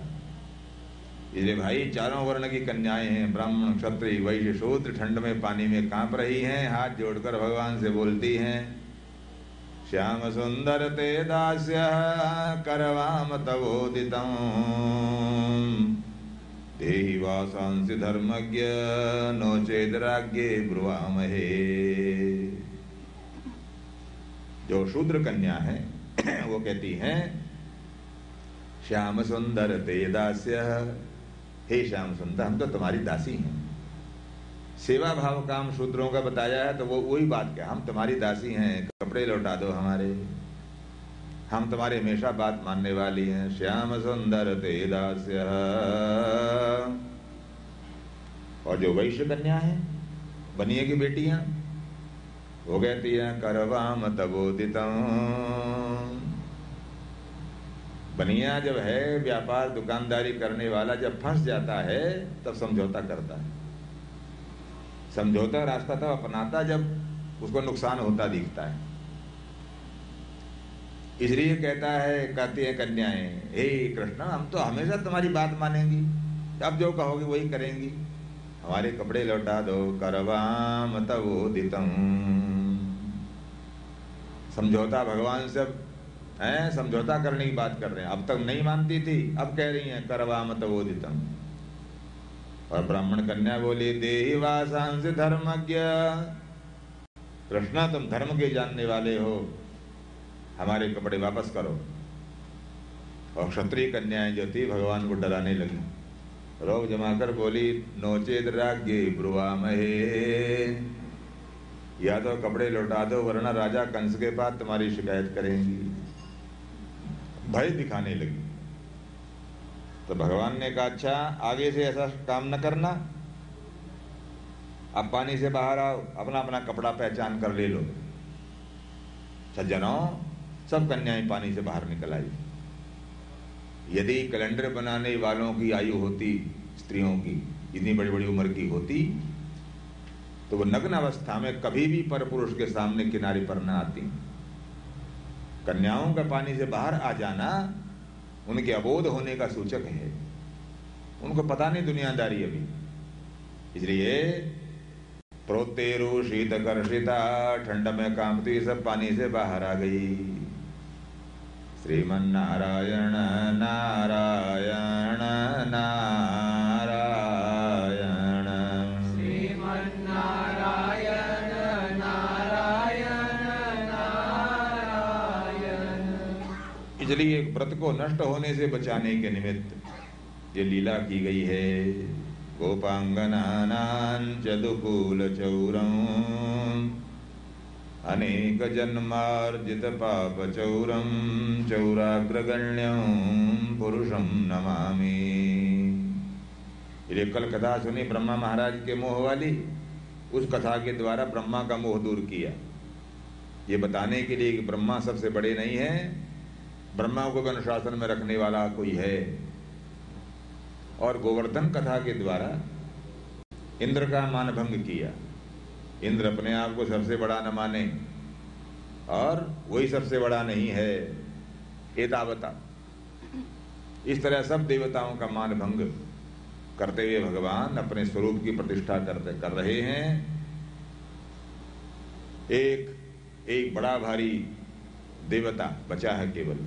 इसलिए भाई, चारों वर्ण की कन्याएं हैं, ब्राह्मण क्षत्रिय वैश्य शूद्र, ठंड में पानी में कांप रही हैं, हाथ जोड़कर भगवान से बोलती हैं, श्याम सुंदर ते दास्य करवाम तवोदितम्, देहि वासांसि धर्मज्ञ नो चेदराज्ञे ब्रुवामहे। जो शूद्र कन्या है वो कहती हैं, श्याम सुंदर ते दास्य, हे श्याम सुंदर, हम तो तुम्हारी दासी हैं। सेवा भाव काम शूद्रों का बताया है, तो वो वही बात क्या, हम तुम्हारी दासी हैं, कपड़े लौटा दो हमारे, हम तुम्हारे हमेशा बात मानने वाली हैं। श्याम सुंदर ते दास्य। और जो वैश्य कन्या है, बनिए की बेटियां, वो कहती है करवाम तबोदितम। बनिया जब है, व्यापार दुकानदारी करने वाला जब फंस जाता है तब समझौता करता है। समझौता रास्ता तब अपनाता जब उसको नुकसान होता दिखता है। इसलिए कहता है, कहती है कन्याएं, हे कृष्ण, हम तो हमेशा तुम्हारी बात मानेंगी, अब जो कहोगे वही करेंगी, हमारे कपड़े लौटा दो। करवाम तवोदितम। समझौता भगवान से है, समझौता करने की बात कर रहे हैं। अब तक नहीं मानती थी, अब कह रही हैं करवाम तवोदितम। और ब्राह्मण कन्या बोली, देहि वासांस धर्मज्ञ। कृष्णा, तुम धर्म के जानने वाले हो, हमारे कपड़े वापस करो। और क्षत्रिय कन्याएं जो थी भगवान को डराने लगी, रोब जमाकर बोली, नोचेद राज्ञे ब्रुवामहे। या तो कपड़े लौटा दो वरना राजा कंस के पास तुम्हारी शिकायत करेंगी। भय दिखाने लगी। तो भगवान ने कहा, अच्छा आगे से ऐसा काम न करना, अब पानी से बाहर आओ, अपना अपना कपड़ा पहचान कर ले लो। सज्जनों, सब कन्याएं पानी से बाहर निकल आई। यदि कैलेंडर बनाने वालों की आयु होती, स्त्रियों की इतनी बड़ी बड़ी उम्र की होती, तो वो नग्न अवस्था में कभी भी परपुरुष के सामने किनारे पर न आती। कन्याओं का पानी से बाहर आ जाना उनके अबोध होने का सूचक है। उनको पता नहीं दुनियादारी अभी। इसलिए प्रोतेरु शीत कर्षिता, ठंड में कांपती सब पानी से बाहर आ गई। श्रीमन नारायण नारायण नारायण। श्रीमन नारायण नारायण नारायण। इसलिए एक व्रत को नष्ट होने से बचाने के निमित्त ये लीला की गई है। गोपांगनानां चदुकूल चौरम, अनेक जन्मार्जित पाप चौरम, चौराग्रगण्यं पुरुषम नमामि। ये कल कथा सुनी ब्रह्मा महाराज के मोह वाली, उस कथा के द्वारा ब्रह्मा का मोह दूर किया। ये बताने के लिए कि ब्रह्मा सबसे बड़े नहीं है, ब्रह्मा को भी अनुशासन में रखने वाला कोई है। और गोवर्धन कथा के द्वारा इंद्र का मान भंग किया। इंद्र अपने आप को सबसे बड़ा न माने और वही सबसे बड़ा नहीं है, एतावता। इस तरह सब देवताओं का मान भंग करते हुए भगवान अपने स्वरूप की प्रतिष्ठा कर रहे हैं। एक बड़ा भारी देवता बचा है केवल।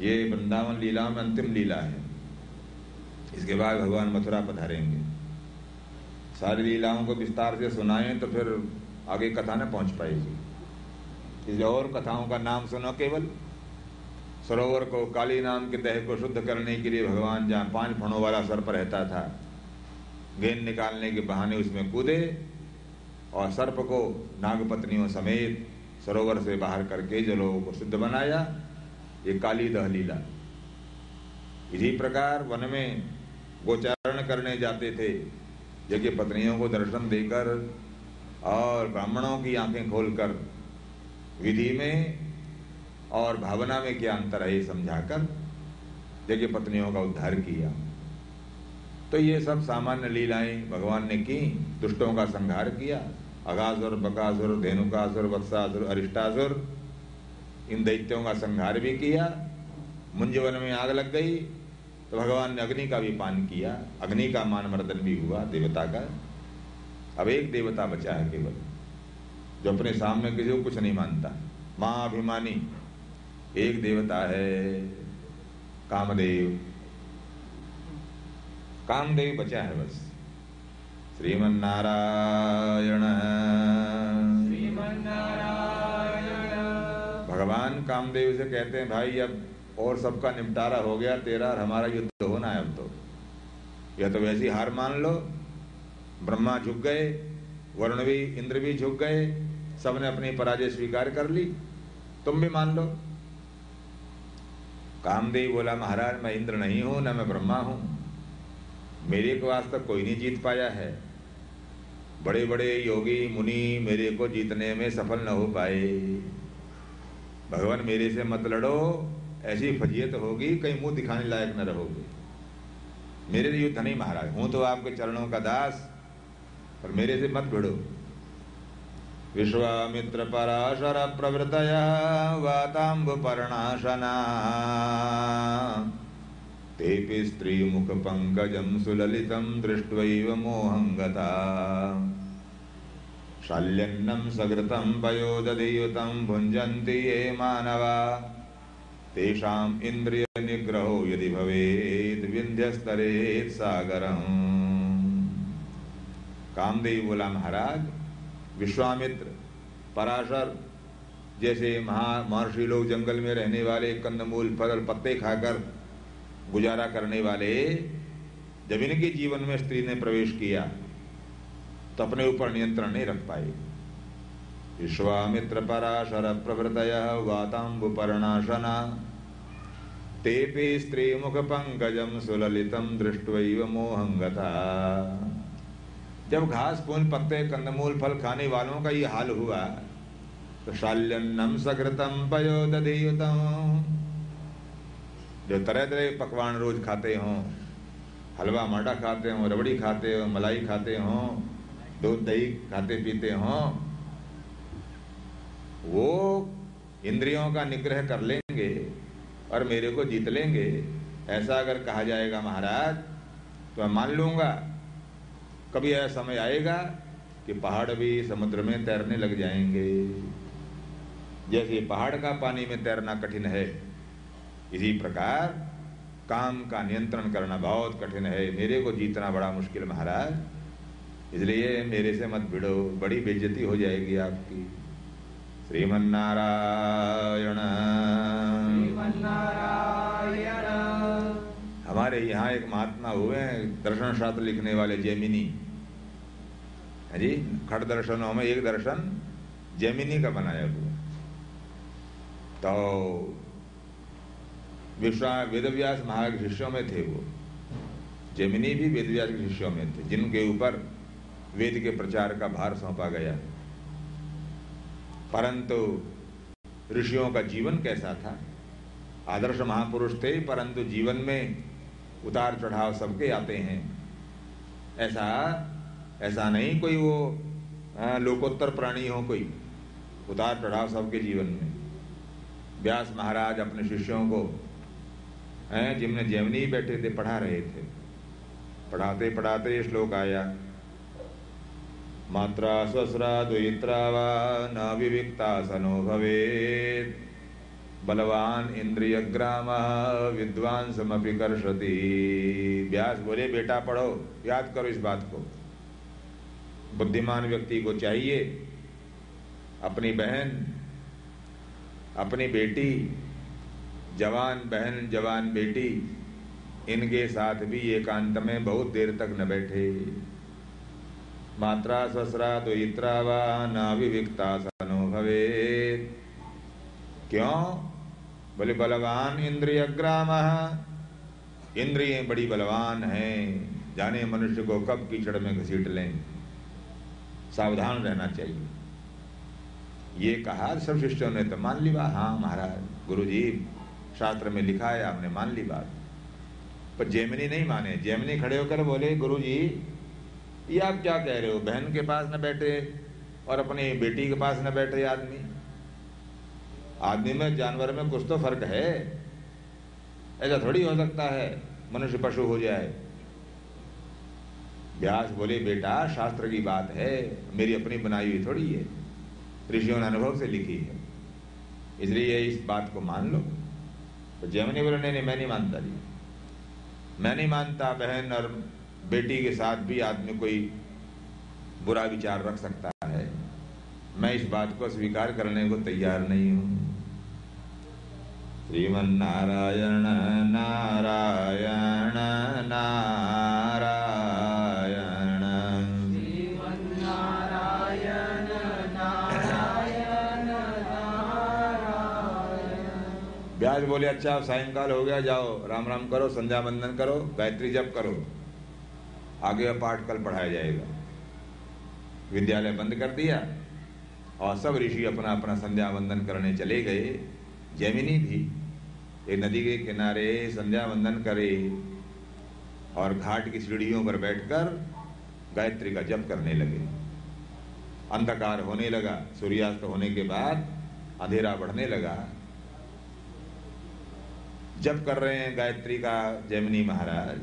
ये वृंदावन लीला में अंतिम लीला है। इसके बाद भगवान मथुरा पधारेंगे। सारी लीलाओं को विस्तार से सुनाएं तो फिर आगे कथा न पहुंच पाएगी। इस और कथाओं का नाम सुनो केवल। सरोवर को, काली नाम के तह को शुद्ध करने के लिए भगवान जहाँ 5 फणों वाला सर्प रहता था, गेंद निकालने के बहाने उसमें कूदे और सर्प को नागपत्नियों समेत सरोवर से बाहर करके जलों को शुद्ध बनाया। ये काली दह लीला। इसी प्रकार वन में गोचारण करने जाते थे, जबकि पत्नियों को दर्शन देकर और ब्राह्मणों की आंखें खोलकर विधि में और भावना में क्या अंतर है समझाकर जबकि पत्नियों का उद्धार किया। तो ये सब सामान्य लीलाएं भगवान ने की। दुष्टों का संहार किया। अगासुर, बकासुर, धेनुकासुर, वत्सासुर, अरिष्टासुर, इन दैत्यों का संहार भी किया। मुंजवन में आग लग गई तो भगवान ने अग्नि का भी पान किया। अग्नि का मान मर्दन भी हुआ देवता का। अब एक देवता बचा है केवल, जो अपने सामने किसी को कुछ नहीं मानता, महाअभिमानी एक देवता है, कामदेव। कामदेव बचा है बस। श्रीमन नारायण भगवान कामदेव से कहते हैं, भाई अब और सबका निपटारा हो गया, तेरा और हमारा युद्ध होना है। अब तो या तो वैसी हार मान लो। ब्रह्मा झुक गए, वरुण भी, इंद्र भी झुक गए, सबने अपनी पराजय स्वीकार कर ली, तुम भी मान लो। कामदेव बोला, महाराज मैं इंद्र नहीं हूं, न मैं ब्रह्मा हूं, मेरे को आज तक कोई नहीं जीत पाया है। बड़े बड़े योगी मुनि मेरे को जीतने में सफल न हो पाए। भगवान मेरे से मत लड़ो, ऐसी फजीयत होगी कहीं मुंह दिखाने लायक न रहोगे। मेरे लिए युद्ध नहीं महाराज, हूं तो आपके चरणों का दास, पर मेरे से मत भिड़ो। विश्वामित्र पराशर प्रवृतया वातांब पर्णाशना तेपि स्त्री मुख पंकजं सुललितं दृष्ट्वैव मोहं गता। शाल्यन्नं सघृतं पयोदधियुतं भुञ्जन्ति ये मानवा तेषाम् इंद्रिय निग्रहो यदि भवेत् विंध्यस्तरेत् सागरम्। कामदेव बोला महाराज, विश्वामित्र, पराशर जैसे महर्षि लोग जंगल में रहने वाले, कंदमूल फल पत्ते खाकर गुजारा करने वाले, जब इनके जीवन में स्त्री ने प्रवेश किया तो अपने ऊपर नियंत्रण नहीं रख पाए। विश्वामित्र पराशर प्रवृतयः वातांबुपर्णाशना तेपि स्त्री मुख पंकजं सुललितं दृष्ट्वैव मोहं गता। जब घास फूल पत्ते कंदमूल फल खाने वालों का ये हाल हुआ तो शाल्यन्नं सघृतं पयोदधियुतं, जो तरह तरह के पकवान रोज खाते हों, हलवा मांडा खाते हों, रबड़ी खाते हों, मलाई खाते हों, दूध दही खाते पीते हों, वो इंद्रियों का निग्रह कर लेंगे और मेरे को जीत लेंगे, ऐसा अगर कहा जाएगा महाराज तो मैं मान लूंगा। कभी ऐसा समय आएगा कि पहाड़ भी समुद्र में तैरने लग जाएंगे। जैसे पहाड़ का पानी में तैरना कठिन है, इसी प्रकार काम का नियंत्रण करना बहुत कठिन है। मेरे को जीतना बड़ा मुश्किल महाराज, इसलिए मेरे से मत भिड़ो, बड़ी बेइज्जती हो जाएगी आपकी। श्रीमन्नारायण श्रीमन्नारायण। हमारे यहाँ एक महात्मा हुए हैं दर्शन शास्त्र लिखने वाले, जैमिनी है जी। खट दर्शनों में एक दर्शन जैमिनी का बनाया हुआ। तो वेदव्यास महाराज के शिष्यों में थे वो, जैमिनी भी वेदव्यास के शिष्यों में थे, जिनके ऊपर वेद के प्रचार का भार सौंपा गया। परंतु ऋषियों का जीवन कैसा था? आदर्श महापुरुष थे, परंतु जीवन में उतार चढ़ाव सबके आते हैं। ऐसा नहीं कोई वो लोकोत्तर प्राणी हो, कोई उतार चढ़ाव सबके जीवन में। व्यास महाराज अपने शिष्यों को जिनमें जैमिनी बैठे थे पढ़ा रहे थे। पढ़ाते पढ़ाते श्लोक आया, मात्रा स्वस्रा द्वित्रा वा न विविक्ता सनो भवेत् बलवान इंद्रियग्रामः विद्वांसमपि कर्षति। व्यास बोले बेटा पढ़ो, याद करो इस बात को। बुद्धिमान व्यक्ति को चाहिए अपनी बहन, अपनी बेटी, जवान बहन जवान बेटी, इनके साथ भी एकांत में बहुत देर तक न बैठे। मात्रा स्वस्रा द्वित्रा वा न विविक्ता सनो भवेत्। क्यों? बोले बलवान इंद्रियग्रामः, इंद्रियें बड़ी बलवान हैं, जाने मनुष्य को कब कीचड़ में घसीट लें, सावधान रहना चाहिए। ये कहा सब शिष्यों ने तो मान ली बात। हाँ महाराज, गुरुजी शास्त्र में लिखा है, आपने मान ली बात। पर जैमिनी नहीं माने। जैमिनी खड़े होकर बोले, गुरुजी ये आप क्या कह रहे हो? बहन के पास न बैठे और अपनी बेटी के पास न बैठे आदमी में जानवर में कुछ तो फर्क है। ऐसा थोड़ी हो सकता है मनुष्य पशु हो जाए। व्यास बोले, बेटा शास्त्र की बात है, मेरी अपनी बनाई हुई थोड़ी है, ऋषियों ने अनुभव से लिखी है, इसलिए इस बात को मान लो। तो जैमिनी बोले, नहीं मैं नहीं मानता जी, मैं नहीं मानता बहन और बेटी के साथ भी आदमी कोई बुरा विचार रख सकता है। मैं इस बात को स्वीकार करने को तैयार नहीं हूं। श्रीमन्नारायण नारायण नारायण श्रीमन्नारायण नारायण नारायण। व्यास बोले, अच्छा अब सायंकाल हो गया, जाओ राम राम करो, संध्या वंदन करो, गायत्री जप करो, आगे पाठ कल पढ़ाया जाएगा। विद्यालय बंद कर दिया और सब ऋषि अपना अपना संध्या वंदन करने चले गए। जैमिनी भी एक नदी के किनारे संध्या वंदन करे और घाट की सीढ़ियों पर बैठकर गायत्री का जप करने लगे। अंधकार होने लगा, सूर्यास्त होने के बाद अंधेरा बढ़ने लगा। जप कर रहे हैं गायत्री का जैमिनी महाराज,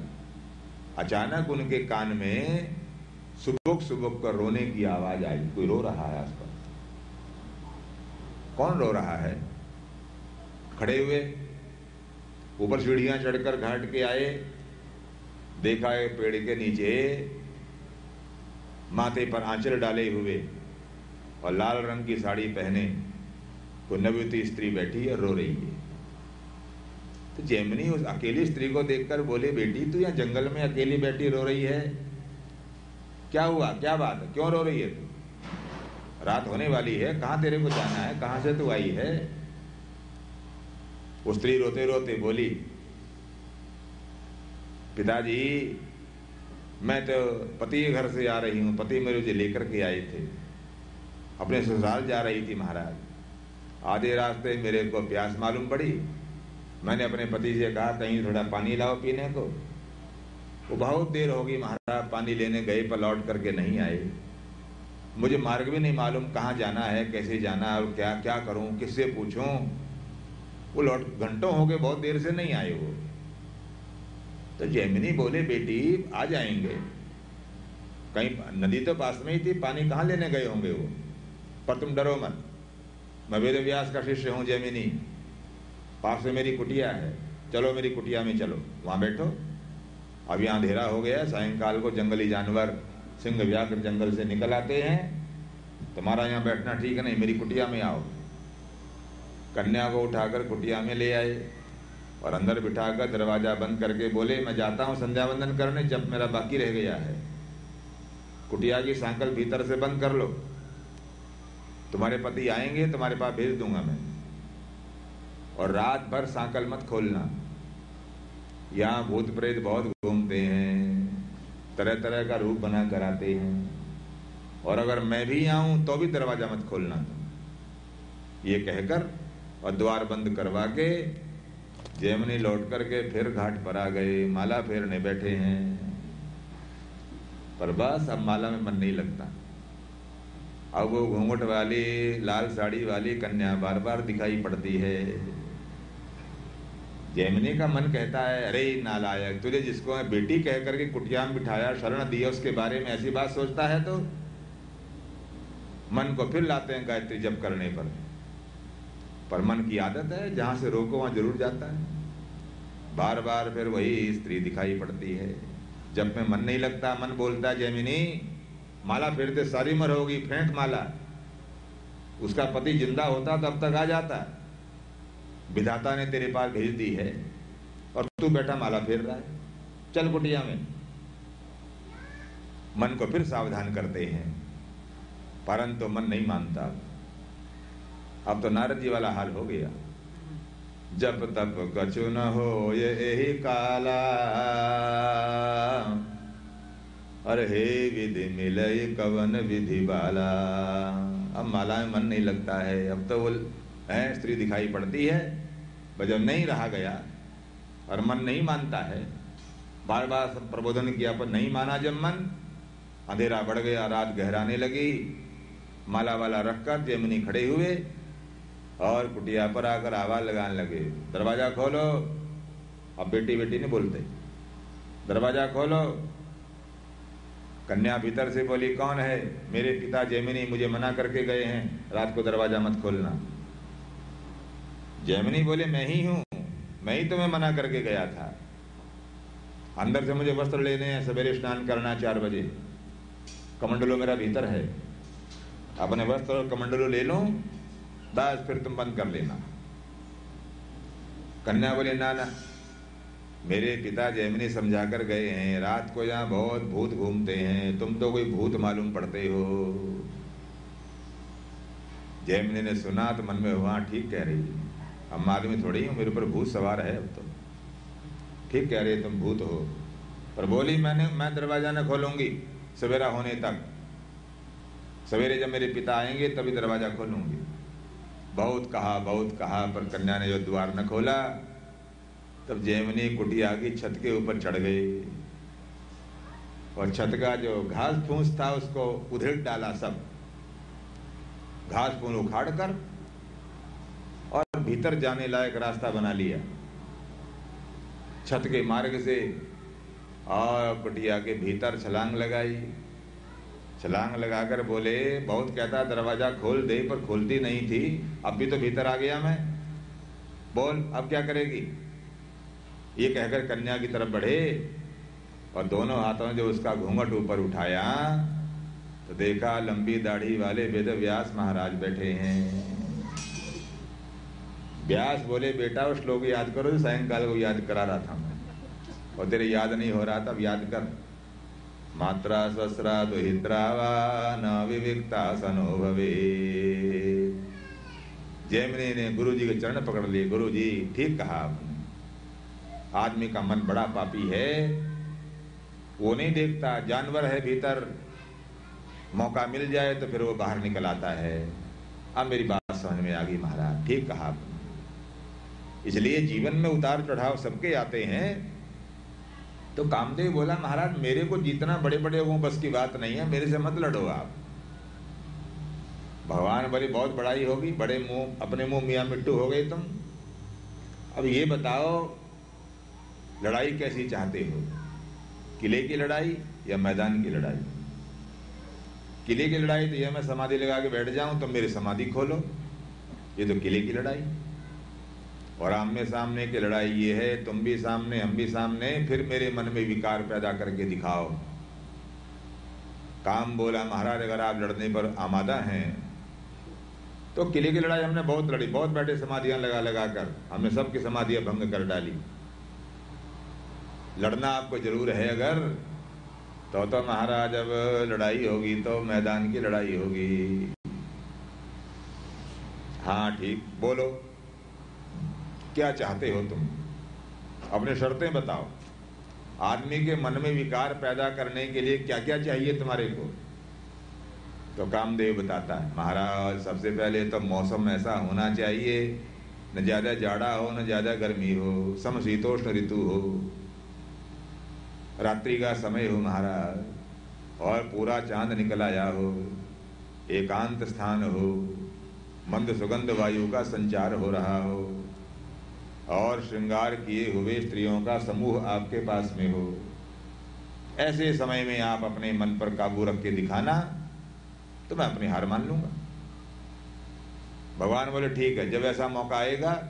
अचानक उनके कान में सुबुक सुबुक कर रोने की आवाज आई। कोई रो रहा है आसपास। कौन रो रहा है? खड़े हुए ऊपर सीढ़ियां चढ़कर घाट के आए, देखा है पेड़ के नीचे माथे पर आंचल डाले हुए और लाल रंग की साड़ी पहने कोई नवयुवती स्त्री बैठी है, रो रही है। तो जैमिनी उस अकेली स्त्री को देखकर बोले, बेटी तू यहाँ जंगल में अकेली बैठी रो रही है, क्या हुआ, क्या बात है, क्यों रो रही है तू? रात होने वाली है, कहाँ तेरे को जाना है, कहाँ से तू आई है? वो स्त्री रोते रोते बोली, पिताजी मैं तो पति के घर से आ रही हूँ, पति मेरे मुझे लेकर के आए थे, अपने ससुराल जा रही थी महाराज। आधे रास्ते मेरे को प्यास मालूम पड़ी, मैंने अपने पति से कहा कहीं थोड़ा पानी लाओ पीने को। वो बहुत देर हो गई महाराज, पानी लेने गए पर लौट करके नहीं आए। मुझे मार्ग भी नहीं मालूम, कहाँ जाना है, कैसे जाना है और क्या क्या करूं, किससे पूछूं। वो लौट घंटों हो गए, बहुत देर से नहीं आए वो। तो जैमिनी बोले, बेटी आ जाएंगे, कहीं नदी तो पास में ही थी, पानी कहाँ लेने गए होंगे वो, पर तुम डरो मत, मैं वेद व्यास का शिष्य हूँ जैमिनी, पास में मेरी कुटिया है, चलो मेरी कुटिया में चलो, वहां बैठो। अब यहाँ अंधेरा हो गया, सायंकाल को जंगली जानवर सिंह व्याघ्र जंगल से निकल आते हैं, तुम्हारा यहाँ बैठना ठीक नहीं, मेरी कुटिया में आओ। कन्या को उठाकर कुटिया में ले आए और अंदर बिठाकर दरवाजा बंद करके बोले, मैं जाता हूँ संध्या वंदन करने, जब मेरा बाकी रह गया है। कुटिया की सांकल भीतर से बंद कर लो, तुम्हारे पति आएंगे तुम्हारे पास भेज दूंगा मैं, और रात भर सांकल मत खोलना। यहाँ भूत प्रेत बहुत घूमते हैं, तरह तरह का रूप बना कर आते हैं, और अगर मैं भी आऊं तो भी दरवाजा मत खोलना तुम। ये कहकर और द्वार बंद करवा के जैमिनी लौट करके फिर घाट पर आ गए, माला फेरने बैठे हैं। पर बस अब माला में मन नहीं लगता। अब वो घूंघट वाली लाल साड़ी वाली कन्या बार बार दिखाई पड़ती है। जैमिनी का मन कहता है, अरे नालायक, तुझे जिसको बेटी कह करके कुटिया में बिठाया, शरण दिया, उसके बारे में ऐसी बात सोचता है। तो मन को फिर लाते हैं गायत्री जप करने पर मन की आदत है, जहां से रोको वहां जरूर जाता है। बार बार फिर वही स्त्री दिखाई पड़ती है। जब में मन नहीं लगता, मन बोलता है, जैमिनी माला फेरते सारी उम्र होगी, फेंक माला। उसका पति जिंदा होता तब तक आ जाता, विधाता ने तेरे पास भेज दी है और तू बैठा माला फेर रहा है, चल कुटिया में। मन को फिर सावधान करते हैं, परंतु मन नहीं मानता। अब तो नारद जी वाला हाल हो गया, जब तप कछु न हो ये यही काला, अरे हे विधि मिलई कवन विधि बाला। अब माला में मन नहीं लगता है, अब तो वो है स्त्री दिखाई पड़ती है, जब नहीं रहा गया और मन नहीं मानता है, बार बार प्रबोधन किया पर नहीं माना जब मन, अंधेरा बढ़ गया, रात गहराने लगी। माला वाला रखकर जैमिनी खड़े हुए और कुटिया पर आकर आवाज लगाने लगे, दरवाजा खोलो। अब बेटी बेटी नहीं बोलते, दरवाजा खोलो। कन्या भीतर से बोली, कौन है? मेरे पिता जैमिनी मुझे मना करके गए हैं, रात को दरवाजा मत खोलना। जैमिनी बोले, मैं ही हूं, मैं ही तुम्हें मना करके गया था। अंदर से मुझे वस्त्र लेने हैं, सवेरे स्नान करना 4 बजे, कमंडलो मेरा भीतर है, अपने वस्त्र और कमंडलो ले लो, बस फिर तुम बंद कर लेना। कन्या बोले, ना ना, मेरे पिता जैमिनी समझा कर गए हैं, रात को यहाँ बहुत भूत घूमते हैं, तुम तो कोई भूत मालूम पड़ते हो। जैमिनी ने सुना तो मन में हुआ, ठीक कह रही है, हम आदमी थोड़ी हूँ, मेरे ऊपर भूत सवार है, अब तो ठीक कह रहे तुम भूत हो। पर बोली, मैं दरवाजा न खोलूंगी सवेरा होने तक। सवेरे जब मेरे पिता आएंगे तभी दरवाजा खोलूंगी। बहुत कहा, पर कन्या ने जो द्वार न खोला, तब जैमिनी कुटिया की छत के ऊपर चढ़ गई और छत का जो घास फूस था उसको उधेड़ डाला। सब घास फूस उखाड़ कर और भीतर जाने लायक रास्ता बना लिया छत के मार्ग से, और कुटिया के भीतर छलांग लगाई। छलांग लगाकर बोले, बहुत कहता दरवाजा खोल दे, पर खोलती नहीं थी, अब भी तो भीतर आ गया मैं, बोल अब क्या करेगी। ये कहकर कन्या की तरफ बढ़े और दोनों हाथों में जो उसका घूंघट ऊपर उठाया तो देखा लंबी दाढ़ी वाले वेद व्यास महाराज बैठे हैं। व्यास बोले, बेटा वो श्लोक याद करो जो सायंकाल को याद करा रहा था मैं, और तेरे याद नहीं हो रहा था, अब याद कर। मात्रा स्वस्रा दुहित्रावा न विविक्ता सनो भवे। जैमिनी ने गुरु जी के चरण पकड़ लिए। गुरु जी ठीक कहा आपने, आदमी का मन बड़ा पापी है, वो नहीं देखता जानवर है भीतर, मौका मिल जाए तो फिर वो बाहर निकल आता है। अब मेरी बात समझ में आ गई महाराज, ठीक कहा आपने। इसलिए जीवन में उतार चढ़ाव सबके आते हैं। तो कामदेव बोला, महाराज मेरे को जीतना बड़े बड़े हो बस की बात नहीं है, मेरे से मत लड़ो आप। भगवान बोले, बहुत बड़ाई होगी, बड़े मुंह, अपने मुंह मियाँ मिट्टू हो गए तुम। अब ये बताओ लड़ाई कैसी चाहते हो, किले की लड़ाई या मैदान की लड़ाई। किले की लड़ाई तो यह मैं समाधि लगा के बैठ जाऊं तो मेरी समाधि खोलो, ये तो किले की लड़ाई। और आमने सामने की लड़ाई ये है, तुम भी सामने हम भी सामने, फिर मेरे मन में विकार पैदा करके दिखाओ। काम बोला, महाराज अगर आप लड़ने पर आमादा हैं तो किले की लड़ाई हमने बहुत लड़ी, बहुत बैठे समाधियां लगा लगा कर, हमने सबकी समाधियां भंग कर डाली। लड़ना आपको जरूर है अगर, तो महाराज अब लड़ाई होगी तो मैदान की लड़ाई होगी। हाँ ठीक, बोलो क्या चाहते हो तुम, अपने शर्तें बताओ। आदमी के मन में विकार पैदा करने के लिए क्या क्या चाहिए तुम्हारे को। तो कामदेव बताता है, महाराज सबसे पहले तो मौसम ऐसा होना चाहिए, न ज्यादा जाड़ा हो न ज्यादा गर्मी हो, समशीतोष्ण ऋतु हो, रात्रि का समय हो महाराज, और पूरा चांद निकल आया हो, एकांत स्थान हो, मंद सुगंध वायु का संचार हो रहा हो, और श्रृंगार किए हुए स्त्रियों का समूह आपके पास में हो। ऐसे समय में आप अपने मन पर काबू रख के दिखाना तो मैं अपनी हार मान लूंगा। भगवान बोले, ठीक है, जब ऐसा मौका आएगा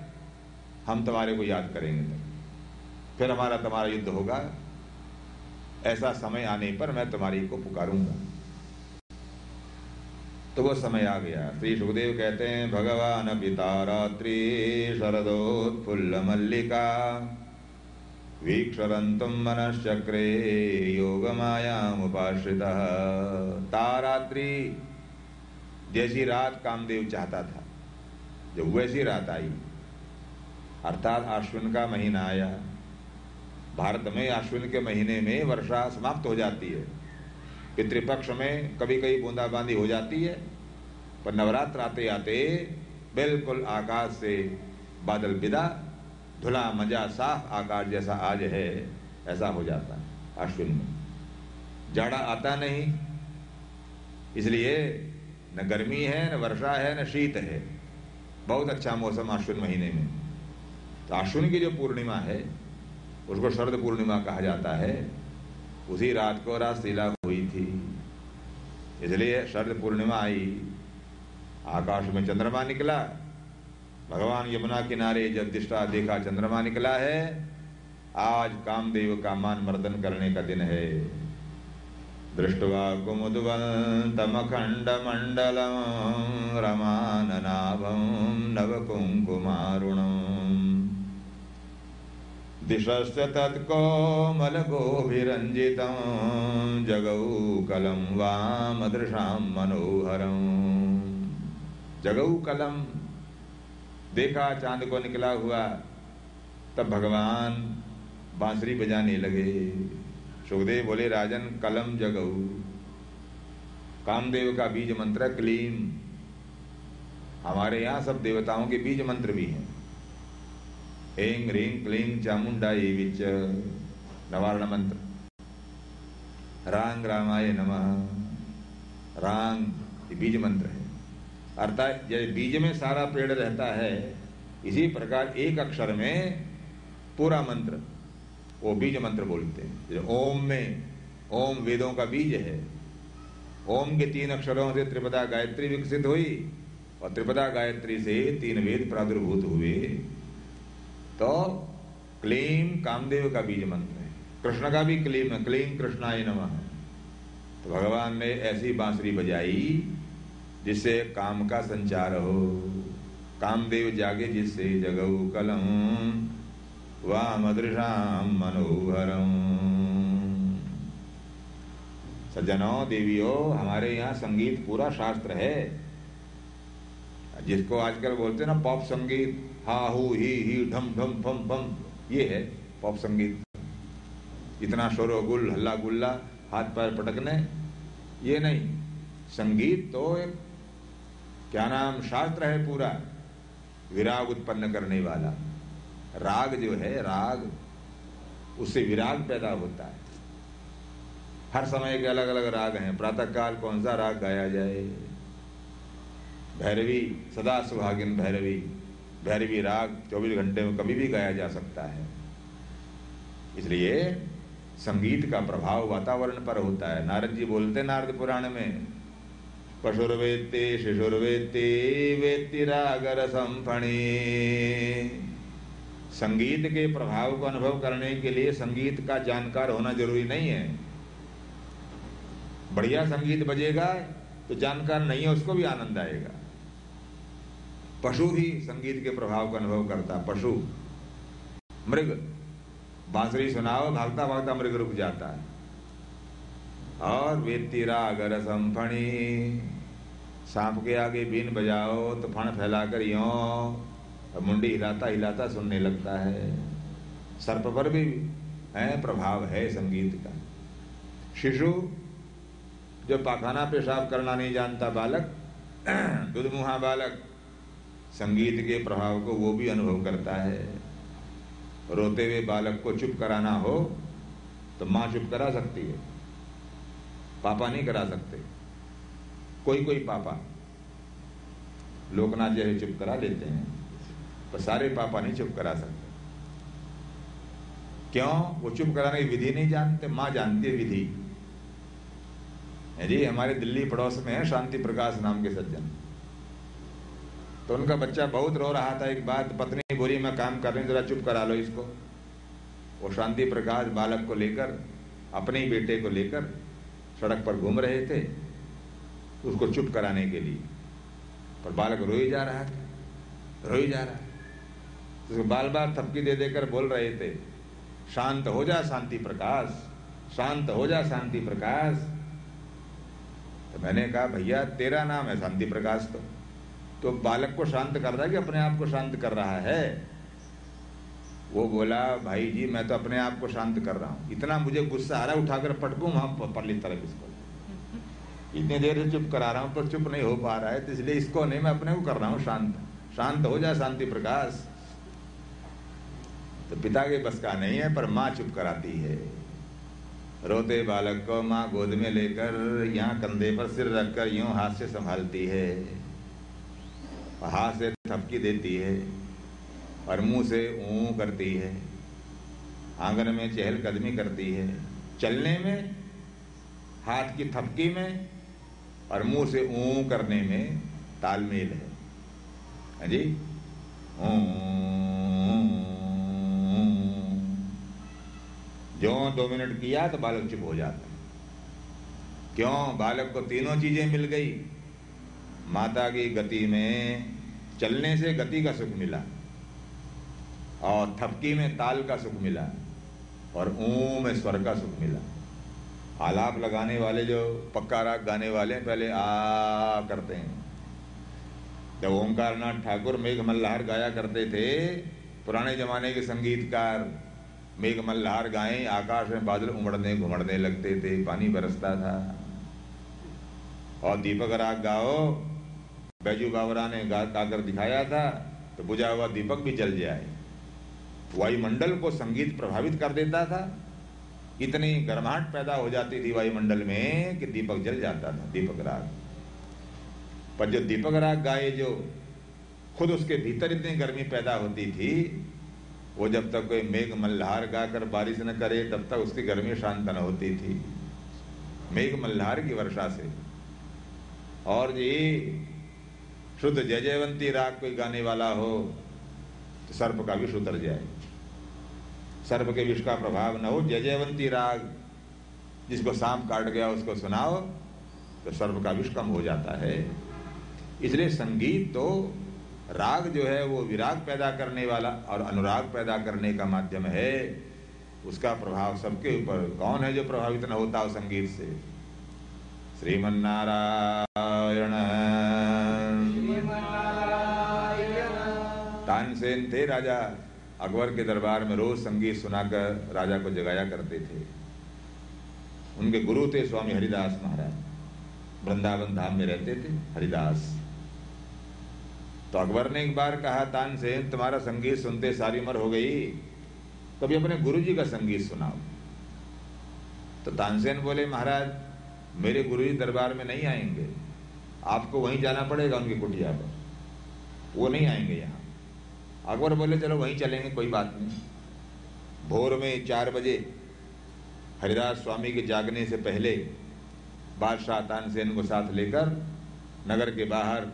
हम तुम्हारे को याद करेंगे, तब फिर हमारा तुम्हारा युद्ध होगा। ऐसा समय आने पर मैं तुम्हारी को पुकारूंगा। तो वो समय आ गया। श्री सुखदेव कहते हैं, भगवान पिता रात्रि शरदोत्फुल्ल मल्लिका वीक्षरंतुम मनश्चक्रे योग मायामुपाश्रितः। तारात्रि जैसी रात कामदेव चाहता था, जब वैसी रात आई, अर्थात आश्विन का महीना आया। भारत में आश्विन के महीने में वर्षा समाप्त हो जाती है। पितृपक्ष में कभी कभी बूंदाबांदी हो जाती है, पर नवरात्र आते आते बिल्कुल आकाश से बादल विदा, धुला मजा साफ आकाश जैसा आज है ऐसा हो जाता है आश्विन में। जाड़ा आता नहीं, इसलिए न गर्मी है न वर्षा है न शीत है, बहुत अच्छा मौसम आश्विन महीने में। तो आश्विन की जो पूर्णिमा है उसको शरद पूर्णिमा कहा जाता है। उसी रात को रासलीला हुई थी, इसलिए शरद पूर्णिमा आई। आकाश में चंद्रमा निकला, भगवान यमुना किनारे जब दृष्टा देखा चंद्रमा निकला है, आज कामदेव का मान मर्दन करने का दिन है। दृष्ट्वा कुमुदवन्तमखंड मंडलम रमाननाभं नवकुंकुमारुणम् दिशस्य तत्कोमलगोभिरञ्जितं जगौकलं वामदृशां मनोहरं। जगौकलम देखा चांद को निकला हुआ, तब भगवान बांसुरी बजाने लगे। सुखदेव बोले, राजन कलम जगऊ, कामदेव का बीज मंत्र क्लीम। हमारे यहाँ सब देवताओं के बीज मंत्र भी हैं। ऐं ह्रीं क्लीं चामुंडायै विच नवारण मंत्र। रांग रामाय नमः, रांग ये बीज मंत्र है। अर्थात जैसे बीज में सारा पेड़ रहता है, इसी प्रकार एक अक्षर में पूरा मंत्र, वो बीज मंत्र बोलते हैं। जैसे ओम में, ओम वेदों का बीज है। ओम के 3 अक्षरों से त्रिपदा गायत्री विकसित हुई और त्रिपदा गायत्री से 3 वेद प्रादुर्भूत हुए। तो क्लीम कामदेव का बीज मंत्र है। कृष्ण का भी क्लीम है, क्लीम कृष्णाय नमः। तो भगवान ने ऐसी बांसुरी बजाई जिससे काम का संचार हो। कामदेव जागे जिससे जगऊ कलम वामदृशाम मनोहरम। सज्जनों देवियों, हमारे यहाँ संगीत पूरा शास्त्र है। जिसको आजकल बोलते हैं ना पॉप संगीत, हा हू ही ढम ढम फम फम, ये है पॉप संगीत। इतना शोर गुल हल्ला गुल्ला, हाथ पैर पटकने, ये नहीं। संगीत तो एक क्या नाम शास्त्र है पूरा, विराग उत्पन्न करने वाला। राग जो है, राग, उससे विराग पैदा होता है। हर समय के अलग अलग राग हैं। प्रातः काल कौन सा राग गाया जाए? भैरवी, सदा सुहागिन भैरवी। भैरवी राग 24 घंटे में कभी भी गाया जा सकता है। इसलिए संगीत का प्रभाव वातावरण पर होता है। नारद जी बोलते नारद पुराण में, पशुर्वेत्ते शिशुर्वेत्ते वेत्ति राग रसं फणी। संगीत के प्रभाव को अनुभव करने के लिए संगीत का जानकार होना जरूरी नहीं है। बढ़िया संगीत बजेगा तो जानकार नहीं है उसको भी आनंद आएगा। पशु भी संगीत के प्रभाव का अनुभव करता। पशु, मृग, बांसुरी सुनाओ, भागता भागता मृग रुक जाता है। और वेत्ति राग रसं फणी, सांप के आगे बीन बजाओ तो फण फैलाकर यों मुंडी हिलाता हिलाता सुनने लगता है। सर्प पर भी है प्रभाव है संगीत का। शिशु जो पाखाना पेशाब करना नहीं जानता बालक, दुधमुहा बालक, संगीत के प्रभाव को वो भी अनुभव करता है। रोते हुए बालक को चुप कराना हो तो माँ चुप करा सकती है, पापा नहीं करा सकते। कोई कोई पापा लोकनाथ जैसे चुप करा लेते हैं, पर सारे पापा नहीं चुप करा सकते। क्यों? वो चुप कराने की विधि नहीं जानते, माँ जानती है विधि। जी हमारे दिल्ली पड़ोस में है शांति प्रकाश नाम के सज्जन। तो उनका बच्चा बहुत रो रहा था। एक बात पत्नी बोली, मैं काम कर रही हूं, जरा चुप करा लो इसको। वो शांति प्रकाश बालक को लेकर, अपने ही बेटे को लेकर सड़क पर घूम रहे थे उसको चुप कराने के लिए। पर बालक रो ही जा रहा था, रो ही जा रहा। उसको बार बार थपकी दे देकर बोल रहे थे, शांत हो जा शांति प्रकाश, शांत हो जा शांति प्रकाश। तो मैंने कहा भैया तेरा नाम है शांति प्रकाश, तो बालक को शांत कर रहा है कि अपने आप को शांत कर रहा है? वो बोला भाई जी मैं तो अपने आप को शांत कर रहा हूं, इतना मुझे गुस्सा आ रहा है उठाकर पटकूं वहां परली तरफ इसको। इतनी देर से चुप करा रहा हूं पर चुप नहीं हो पा रहा है, तो इसलिए इसको नहीं, मैं अपने को कर रहा हूं शांत। शांत हो जा शांति प्रकाश। तो पिता के बस का नहीं है, पर माँ चुप कराती है। रोते बालक को माँ गोद में लेकर यहाँ कंधे पर सिर रखकर यूं हाथ से संभालती है, हाथ से थपकी देती है और मुंह से ऊं करती है। आंगन में चहलकदमी करती है। चलने में, हाथ की थपकी में और मुंह से ऊं करने में तालमेल है जी। जो 2 मिनट किया तो बालक चुप हो जाता है। क्यों? बालक को तीनों चीजें मिल गई। माता की गति में चलने से गति का सुख मिला, और थपकी में ताल का सुख मिला, और ऊं में स्वर का सुख मिला। आलाप लगाने वाले जो पक्का राग गाने वाले पहले आ करते हैं। जब ओंकारनाथ ठाकुर मेघ मल्हार गाया करते थे, पुराने जमाने के संगीतकार मेघ मल्हार गाएं, आकाश में बादल उमड़ने घुमड़ने लगते थे, पानी बरसता था और दीपक राग गाओ, बैजू बावरा ने गाकर दिखाया था, तो बुझा हुआ दीपक भी जल जाए। वायुमंडल को संगीत प्रभावित कर देता था, इतनी गर्माहट पैदा हो जाती थी वायुमंडल में कि दीपक जल जाता था, दीपक राग। पर जो दीपक राग गाए, जो खुद उसके भीतर इतनी गर्मी पैदा होती थी, वो जब तक कोई मेघ मल्हार गाकर बारिश न करे तब तक उसकी गर्मी शांत न होती थी, मेघ मल्हार की वर्षा से। और ये शुद्ध जय जयवंती राग कोई गाने वाला हो तो सर्प का विष उतर जाए, सर्प के विष का प्रभाव न हो। जय जयवंती राग जिसको सांप काट गया उसको सुनाओ तो सर्प का विष कम हो जाता है। इसलिए संगीत तो, राग जो है वो विराग पैदा करने वाला और अनुराग पैदा करने का माध्यम है। उसका प्रभाव सबके ऊपर, कौन है जो प्रभावित न होता हो संगीत से? श्रीमन्नारायण। तानसेन थे राजा, अकबर के दरबार में रोज संगीत सुनाकर राजा को जगाया करते थे। उनके गुरु थे स्वामी हरिदास महाराज, वृंदावन धाम में रहते थे हरिदास। तो अकबर ने एक बार कहा, तानसेन तुम्हारा संगीत सुनते सारी उम्र हो गई, कभी अपने गुरुजी का संगीत सुनाओ। तो तानसेन बोले, महाराज मेरे गुरुजी दरबार में नहीं आएंगे, आपको वहीं जाना पड़ेगा उनकी कुटिया पर, वो नहीं आएंगे यहाँ। अकबर बोले चलो वहीं चलेंगे, कोई बात नहीं। भोर में 4 बजे हरिदास स्वामी के जागने से पहले बादशाह तानसेन को साथ लेकर नगर के बाहर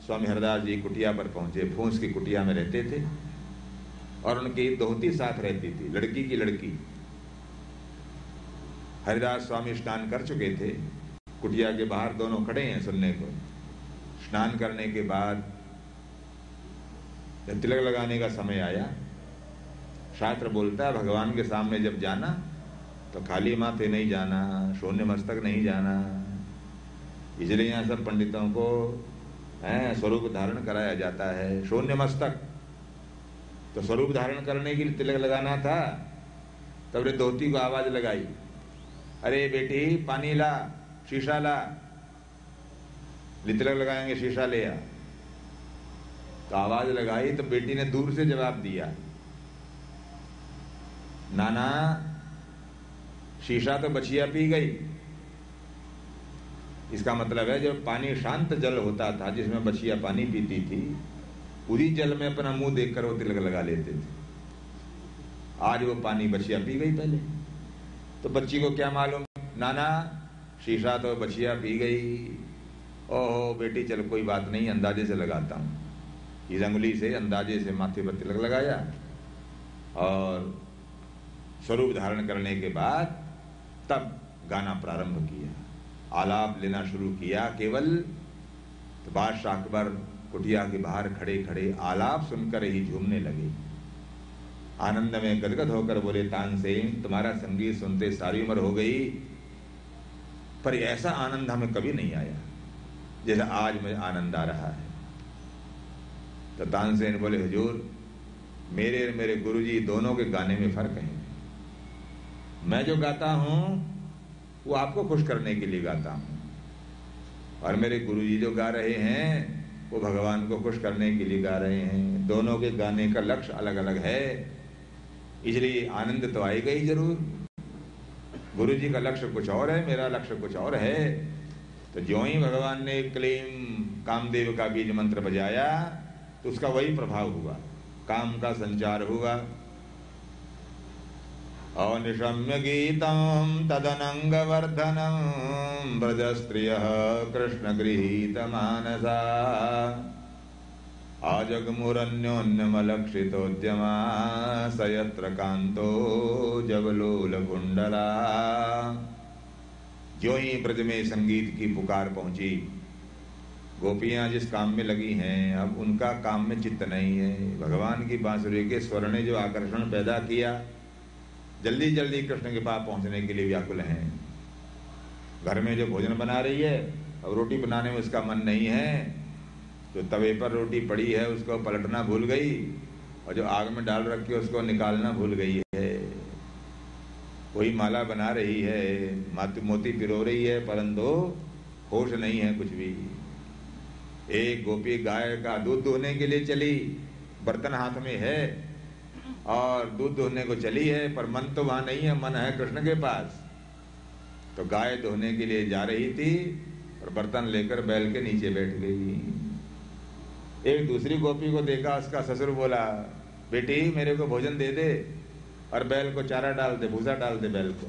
स्वामी हरिदास जी कुटिया पर पहुंचे। फूंस की कुटिया में रहते थे और उनकी दोहती साथ रहती थी, लड़की की लड़की। हरिदास स्वामी स्नान कर चुके थे, कुटिया के बाहर दोनों खड़े हैं सुनने को। स्नान करने के बाद जब तिलक लगाने का समय आया, शास्त्र बोलता है भगवान के सामने जब जाना तो खाली माथे नहीं जाना, शून्य मस्तक नहीं जाना। इसलिए यहाँ सब पंडितों को स्वरूप धारण कराया जाता है, शून्य मस्तक। तो स्वरूप धारण करने के लिए तिलक लगाना था, तब रे धोती को आवाज लगाई, अरे बेटी पानी ला, शीशा ला, तिलक लगाएंगे शीशा ले आ। तो आवाज लगाई तो बेटी ने दूर से जवाब दिया, नाना शीशा तो बछिया पी गई। इसका मतलब है जब पानी शांत जल होता था जिसमें बछिया पानी पीती थी, उसी जल में अपना मुंह देखकर वो तिलक लगा लेते थे। आज वो पानी बछिया पी गई पहले, तो बच्ची को क्या मालूम, नाना शीशा तो बछिया पी गई। ओहो बेटी चल कोई बात नहीं, अंदाजे से लगाता हूँ। इस अंगुली से अंदाजे से माथे पर तिलक लगाया और स्वरूप धारण करने के बाद तब गाना प्रारंभ किया, आलाप लेना शुरू किया। केवल तो बादशाह अकबर कुटिया के बाहर खड़े खड़े आलाप सुनकर ही झूमने लगे, आनंद में गदगद होकर बोले, तानसेन तुम्हारा संगीत सुनते सारी उम्र हो गई, पर ऐसा आनंद हमें कभी नहीं आया जैसा आज मुझे आनंद आ रहा है। तो तानसेन बोले, हुजूर मेरे और मेरे गुरुजी दोनों के गाने में फर्क है। मैं जो गाता हूं वो आपको खुश करने के लिए गाता हूं, और मेरे गुरुजी जो गा रहे हैं वो भगवान को खुश करने के लिए गा रहे हैं। दोनों के गाने का लक्ष्य अलग अलग है, इसलिए आनंद तो आएगा ही जरूर। गुरुजी का लक्ष्य कुछ और है, मेरा लक्ष्य कुछ और है। तो ज्यों ही भगवान ने क्लीम कामदेव का बीज मंत्र बजाया तो उसका वही प्रभाव हुआ, काम का संचार हुआ। अनिशम्य गीतम तदनंग वर्धनम ब्रज स्त्रिय कृष्ण गृहीत मानसा आजगमुरन्योन्यमलक्षितोद्यमा सयत्र कांतो जगलोल कुंडला। जो ही ब्रज में संगीत की पुकार पहुंची, गोपियां जिस काम में लगी हैं अब उनका काम में चित्त नहीं है। भगवान की बांसुरी के स्वर ने जो आकर्षण पैदा किया, जल्दी जल्दी कृष्ण के पास पहुंचने के लिए व्याकुल हैं। घर में जो भोजन बना रही है अब रोटी बनाने में उसका मन नहीं है, जो तवे पर रोटी पड़ी है उसको पलटना भूल गई, और जो आग में डाल रखी है उसको निकालना भूल गई है। कोई माला बना रही है, मोती पिरो रही है, परंतु होश नहीं है कुछ भी। एक गोपी गाय का दूध दोहने के लिए चली, बर्तन हाथ में है और दूध दोहने को चली है, पर मन तो वहां नहीं है, मन है कृष्ण के पास। तो गाय दोहने के लिए जा रही थी और बर्तन लेकर बैल के नीचे बैठ गई। एक दूसरी गोपी को देखा, उसका ससुर बोला, बेटी मेरे को भोजन दे दे और बैल को चारा डाल दे, भूसा डाल दे बैल को।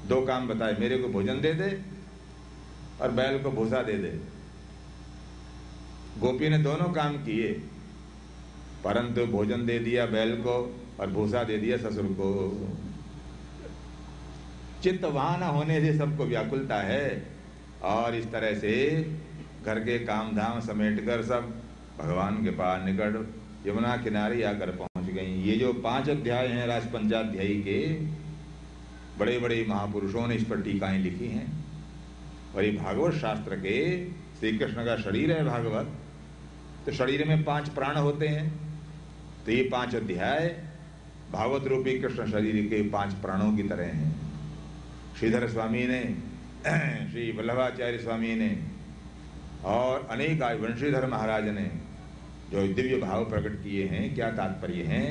दो काम बताए, मेरे को भोजन दे दे और बैल को भूसा दे दे। गोपी ने दोनों काम किए, परंतु भोजन दे दिया बैल को और भूसा दे दिया ससुर को। चित्त वहां न होने से सबको व्याकुलता है, और इस तरह से घर के काम धाम समेटकर सब भगवान के पास निकट यमुना किनारे आकर पहुंच गई। ये जो 5 अध्याय हैं राजपंचाध्यायी के, बड़े बड़े महापुरुषों ने इस पर टीकाएं लिखी हैं। और ये भागवत शास्त्र के, श्री कृष्ण का शरीर है भागवत, तो शरीर में 5 प्राण होते हैं। तो ये 5 अध्याय भागवत रूपी कृष्ण शरीर के 5 प्राणों की तरह हैं। श्रीधर स्वामी ने, श्री वल्लभाचार्य स्वामी ने और अनेक वंशीधर महाराज ने जो दिव्य भाव प्रकट किए हैं, क्या तात्पर्य हैं,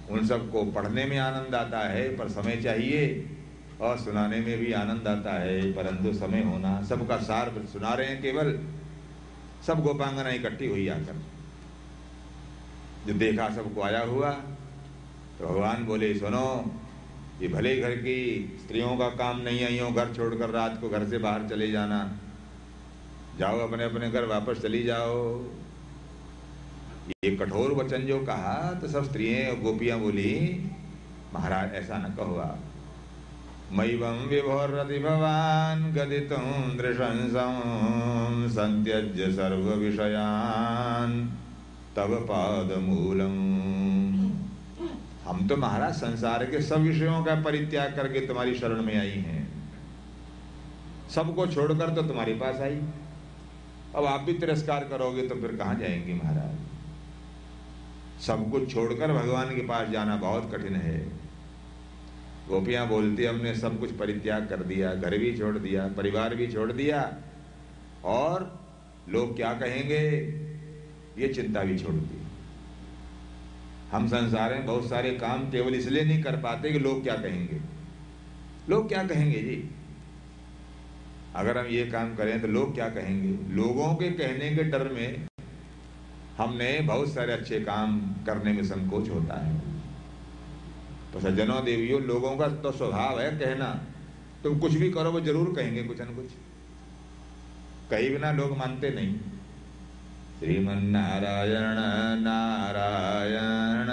उन सबको पढ़ने में आनंद आता है, पर समय चाहिए, और सुनाने में भी आनंद आता है, परंतु समय होना। सबका सार सुना रहे हैं, केवल सब गोपांगना इकट्ठी हुई आकर। जो देखा सबको आया हुआ, तो भगवान बोले, सुनो, ये भले घर की स्त्रियों का काम नहीं है यूं घर छोड़कर रात को घर से बाहर चले जाना, जाओ अपने अपने घर वापस चली जाओ। ये कठोर वचन जो कहा, तो सब स्त्रियां और गोपियां बोली, महाराज ऐसा न कहो आप। मैवं विभोरति भवान गदितुं दृशंसं संत्यज्य सर्व विषयान तव पादमूलम। हम तो महाराज संसार के सब विषयों का परित्याग करके तुम्हारी शरण में आई हैं, सबको छोड़कर तो तुम्हारे पास आई। अब आप भी तिरस्कार करोगे तो फिर कहां जाएंगे महाराज। सब कुछ छोड़कर भगवान के पास जाना बहुत कठिन है। गोपियां बोलती, हमने सब कुछ परित्याग कर दिया, घर भी छोड़ दिया, परिवार भी छोड़ दिया, और लोग क्या कहेंगे ये चिंता भी छोड़ दी। हम संसार में बहुत सारे काम केवल इसलिए नहीं कर पाते कि लोग क्या कहेंगे। लोग क्या कहेंगे जी, अगर हम ये काम करें तो लोग क्या कहेंगे। लोगों के कहने के डर में हमने बहुत सारे अच्छे काम करने में संकोच होता है। तो सज्जनों देवियों, लोगों का तो स्वभाव है कहना, तुम कुछ भी करो वो जरूर कहेंगे कुछ न कुछ, कहीं बिना लोग मानते नहीं। श्रीमन नारायण नारायण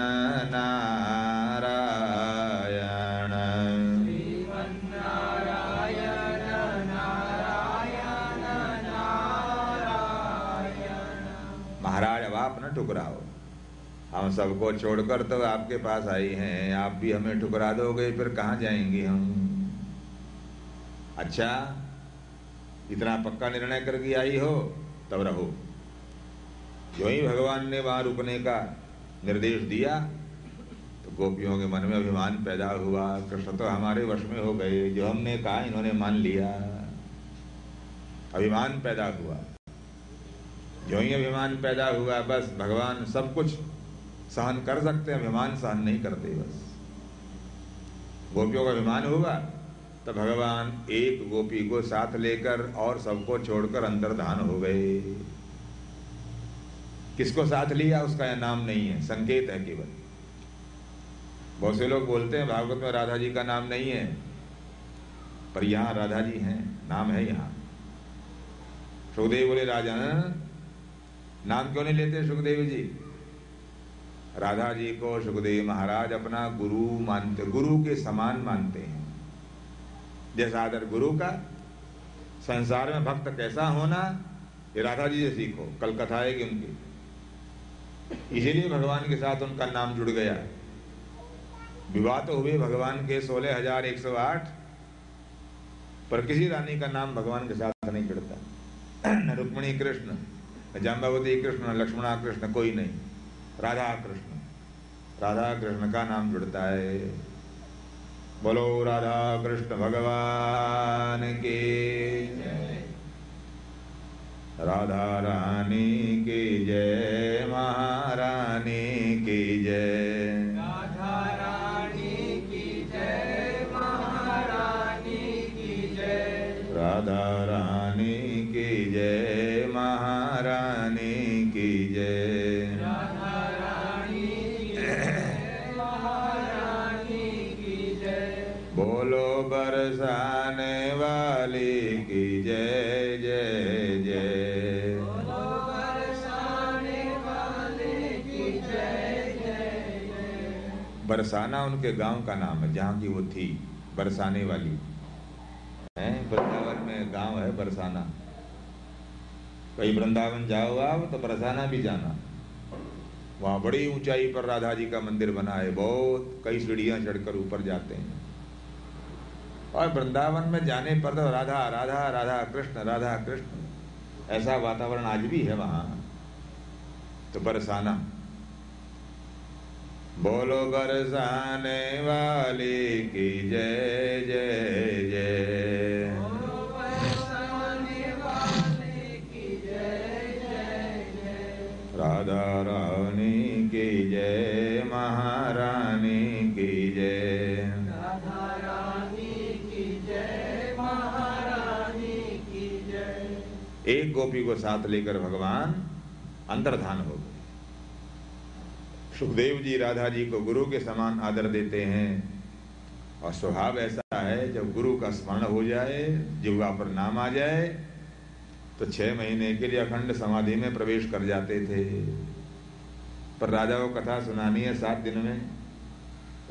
नारायण, श्रीमन नारायण नारायण नारायण। महाराज अब आप न ठुकराओ, हम सबको छोड़कर तो आपके पास आई हैं, आप भी हमें ठुकरा दोगे फिर कहाँ जाएंगे हम। अच्छा, इतना पक्का निर्णय करके आई हो तब रहो। जो ही भगवान ने वहां रुकने का निर्देश दिया, तो गोपियों के मन में अभिमान पैदा हुआ, कृष्ण तो हमारे वश में हो गए, जो हमने कहा इन्होंने मान लिया। अभिमान पैदा हुआ। जो ही अभिमान पैदा हुआ, बस भगवान सब कुछ सहन कर सकते हैं, अभिमान सहन नहीं करते। बस गोपियों का अभिमान हुआ तो भगवान एक गोपी को साथ लेकर और सबको छोड़कर अंतर्धान हो गए। किसको साथ लिया उसका यह नाम नहीं है, संकेत है केवल। बहुत से लोग बोलते हैं भागवत में राधा जी का नाम नहीं है, पर यहाँ राधा जी हैं, नाम है यहाँ। सुखदेव बोले, राजा नाम क्यों नहीं लेते सुखदेव जी। राधा जी को सुखदेव महाराज अपना गुरु मानते, गुरु के समान मानते हैं। जैसा आदर गुरु का, संसार में भक्त कैसा होना ये राधा जी से सीखो, कल कथा आएगी उनकी। इसीलिए भगवान के साथ उनका नाम जुड़ गया। विवाह तो हुए भगवान के 16,108, पर किसी रानी का नाम भगवान के साथ नहीं जुड़ता। न रुक्मिणी कृष्ण, न जाम्बावती कृष्ण, न लक्ष्मणा कृष्ण, कोई नहीं। राधा कृष्ण, राधा कृष्ण का नाम जुड़ता है। बोलो राधा कृष्ण भगवान के। राधा रानी की जय, महारानी की जय। राधा रानी की जय, महारानी की जय। राधा रानी की जय, महारानी की जय। राधा रानी की जय, महारानी की जय। बोलो बरसाने वाली की जय जय जय। बोलो बरसाने वाले की जय जय जय। बरसाना उनके गांव का नाम है, जहाँ की वो थी, बरसाने वाली है। वृंदावन में गांव है बरसाना। कहीं वृंदावन जाओ आप तो बरसाना भी जाना। वहाँ बड़ी ऊंचाई पर राधा जी का मंदिर बना है, बहुत कई सीढ़ियाँ चढ़कर ऊपर जाते हैं। और वृंदावन में जाने पर तो राधा राधा राधा कृष्ण राधा कृष्ण ऐसा वातावरण आज भी है वहाँ। तो बरसाना, बोलो बरसाने वाली की जय जय जय। बोलो बरसाने वाले की जय जय जय। राधा रानी की जय, महारानी की जय। राधा रानी की जय, महारानी की जय। एक गोपी को साथ लेकर भगवान अंतर्धान हो गए। सुखदेव जी राधा जी को गुरु के समान आदर देते हैं, और स्वभाव ऐसा है जब गुरु का स्मरण हो जाए, जिह्वा पर नाम आ जाए, तो 6 महीने के लिए अखंड समाधि में प्रवेश कर जाते थे। पर राजा को कथा सुनानी है 7 दिन में।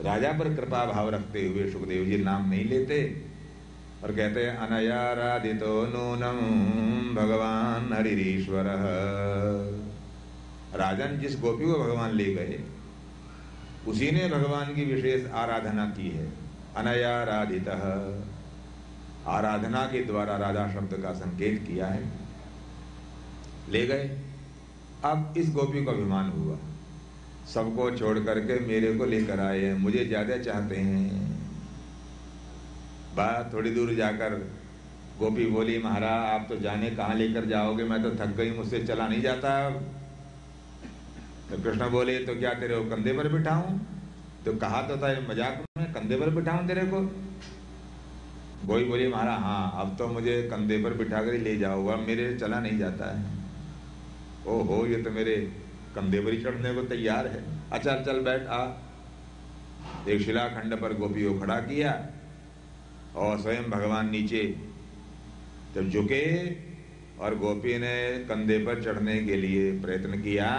राजा पर कृपा भाव रखते हुए सुखदेव जी नाम नहीं लेते और कहते हैं अनयाराधितो नूनम भगवान हरिरीश्वर। राजन, जिस गोपी को भगवान ले गए उसी ने भगवान की विशेष आराधना की है। अनयाराधितः, आराधना के द्वारा राधा शब्द का संकेत किया है। ले गए। अब इस गोपी को अभिमान हुआ, सबको छोड़ करके मेरे को लेकर आए हैं, मुझे ज्यादा चाहते हैं। बात थोड़ी दूर जाकर गोपी बोली, महाराज आप तो जाने कहाँ लेकर जाओगे, मैं तो थक गई, मुझसे चला नहीं जाता। तो कृष्ण बोले, तो क्या तेरे को कंधे पर बिठाऊं? तो कहा तो था मजाक में, कंधे पर बिठाऊं तेरे को? वही बोली, महाराज हाँ अब तो मुझे कंधे पर बिठा कर ही ले जाओगा, मेरे चला नहीं जाता है। ओहो, ये तो मेरे कंधे पर ही चढ़ने को तैयार है। अच्छा चल बैठ आ। एक शिलाखंड पर गोपी को खड़ा किया और स्वयं भगवान नीचे जब झुके और गोपी ने कंधे पर चढ़ने के लिए प्रयत्न किया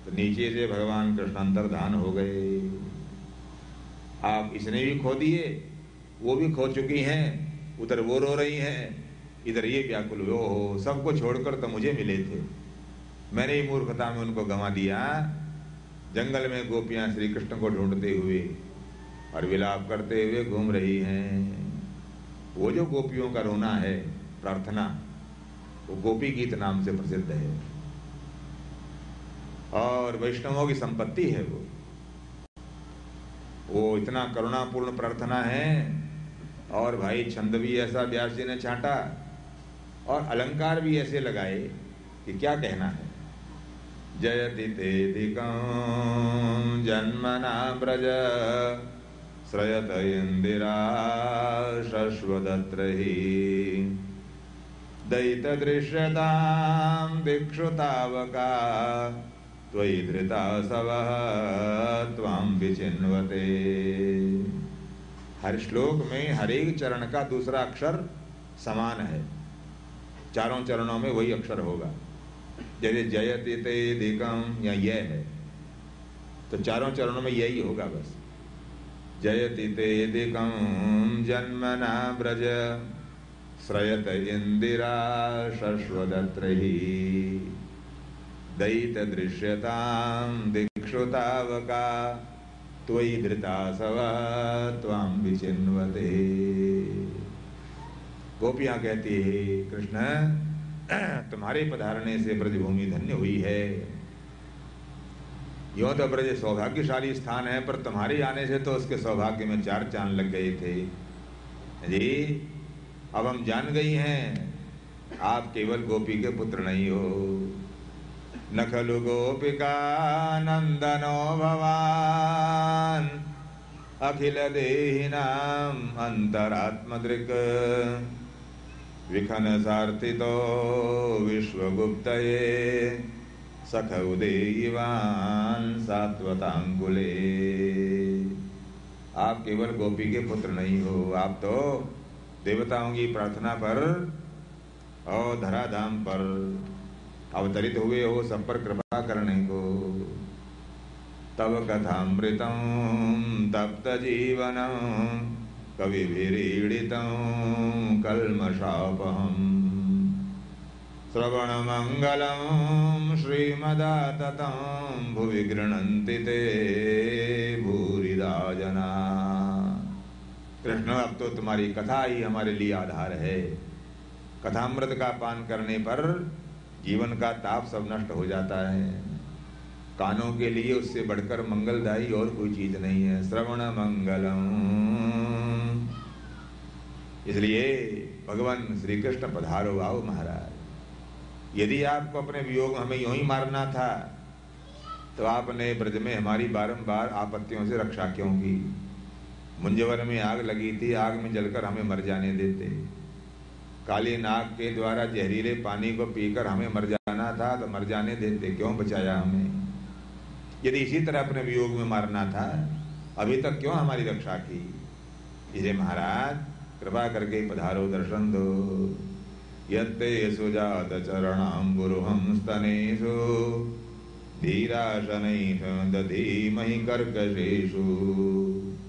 तो नीचे से भगवान कृष्ण अंतर्धान हो गए। आप इसने भी खो दिए, वो भी खो चुकी हैं, उधर वो रो रही हैं, इधर ये व्याकुल हुए। हो सबको छोड़कर तो मुझे मिले थे, मैंने ही मूर्खता में उनको गंवा दिया। जंगल में गोपियां श्री कृष्ण को ढूंढते हुए और विलाप करते हुए घूम रही हैं। वो जो गोपियों का रोना है, प्रार्थना, वो गोपी गीत नाम से प्रसिद्ध है और वैष्णवों की संपत्ति है। वो इतना करुणापूर्ण प्रार्थना है। और भाई छंद भी ऐसा व्यास जी ने छांटा और अलंकार भी ऐसे लगाए कि क्या कहना है। जयति तेदिकं जन्मना ब्रज श्रयत इंदिरा शश्वदत्रहि दयित दृश्यतां दिक्षुतावका त्वयि धृता सवः त्वां विचिन्वते। हर श्लोक में हर एक चरण का दूसरा अक्षर समान है, चारों चरणों में वही अक्षर होगा। जैसे जयति तेदिकं या यह है तो चारों चरणों में यही होगा बस। जयति तेदिकं जन्मना ब्रज श्रयत इंदिरा शश्वदत्रहि दयित दृश्यतां दिक्षुतावका त्वयि धृता सवः त्वां विचिन्वते। गोपियां कहती है, कृष्ण तुम्हारे पधारने से ब्रजभूमि धन्य हुई है। यूं तो ब्रज सौभाग्यशाली स्थान है, पर तुम्हारे आने से तो उसके सौभाग्य में 4 चांद लग गए थे जी। अब हम जान गई हैं आप केवल गोपी के पुत्र नहीं हो। न खलु गोपिका नंदनो भवान अखिल देहिनाम अंतरात्मदृक् विखन सार्थितो विश्वगुप्तये सख उदेयिवान सात्वतांकुले। आप केवल गोपी के पुत्र नहीं हो, आप तो देवताओं की प्रार्थना पर और धराधाम पर अवतरित हुए हो, सब पर कृपा करने को। तव कथामृतं तप्त जीवनं कविभिरीडितं कल्मषापहम् श्रवणमंगलं श्रीमदाततं भुवि गृह्णन्ति ते भूरिदा जना। कृष्ण, अब तो तुम्हारी कथा ही हमारे लिए आधार है। कथामृत का पान करने पर जीवन का ताप सब नष्ट हो जाता है। कानों के लिए उससे बढ़कर मंगलदायी और कोई चीज नहीं है। श्रवण मंगलम। इसलिए भगवान श्री कृष्ण पधारो आओ महाराज। यदि आपको अपने वियोग में हमें यूं ही मारना था तो आपने ब्रज में हमारी बारंबार आपत्तियों से रक्षा क्यों की? मुंजवर में आग लगी थी, आग में जलकर हमें मर जाने देते। काली नाग के द्वारा जहरीले पानी को पीकर हमें मर जाना था तो मर जाने देते, क्यों बचाया हमें? यदि इसी तरह अपने वियोग में मारना था अभी तक क्यों हमारी रक्षा की? इसे महाराज कृपा करके पधारो, दर्शन दो। यत्ते सुजात चरणाम्बुरुहं स्तनेषु धीराशनैः दधीमहि कर्कशेषु।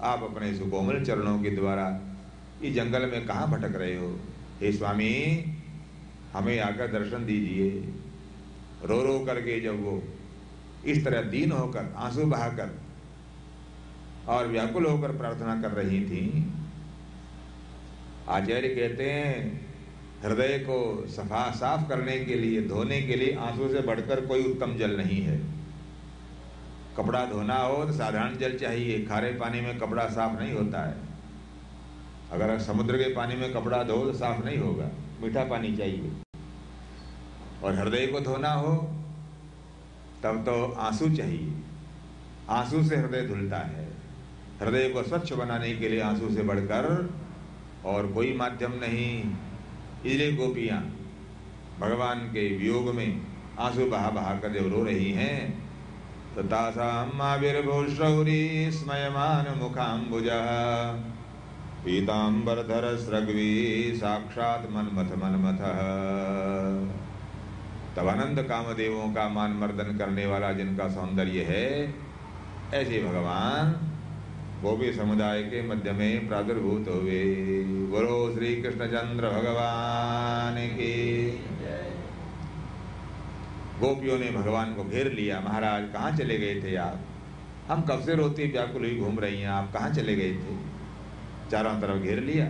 आप अपने सुकोमल चरणों के द्वारा इस जंगल में कहाँ भटक रहे हो? हे स्वामी, हमें आकर दर्शन दीजिए। रो रो करके जब वो इस तरह दीन होकर, आंसू बहाकर और व्याकुल होकर प्रार्थना कर रही थी, आचार्य कहते हैं हृदय को साफ करने के लिए, धोने के लिए आंसू से बढ़कर कोई उत्तम जल नहीं है। कपड़ा धोना हो तो साधारण जल चाहिए, खारे पानी में कपड़ा साफ नहीं होता है। अगर समुद्र के पानी में कपड़ा धो तो साफ नहीं होगा, मीठा पानी चाहिए। और हृदय को धोना हो तब तो आंसू चाहिए। आंसू से हृदय धुलता है। हृदय को स्वच्छ बनाने के लिए आंसू से बढ़कर और कोई माध्यम नहीं। इसलिए गोपियां भगवान के वियोग में आंसू बहा बहा कर जब रो रही हैं तो तासाम आविर्भूषौरी स्मयमान मुखाम्बुजः पीतांबरधर स्रग्वी साक्षात मनमथ मनमथः। तब अनंत कामदेवों का मान मर्दन करने वाला जिनका सौंदर्य है, ऐसे भगवान गोपी समुदाय के मध्य में प्रादुर्भूत हुए। बोलो श्री कृष्णचंद्र भगवान की। गोपियों ने भगवान को घेर लिया। महाराज कहाँ चले गए थे आप? हम कब से रोती व्याकुल हुई घूम रही हैं, आप कहाँ चले गए थे? चारों तरफ घेर लिया।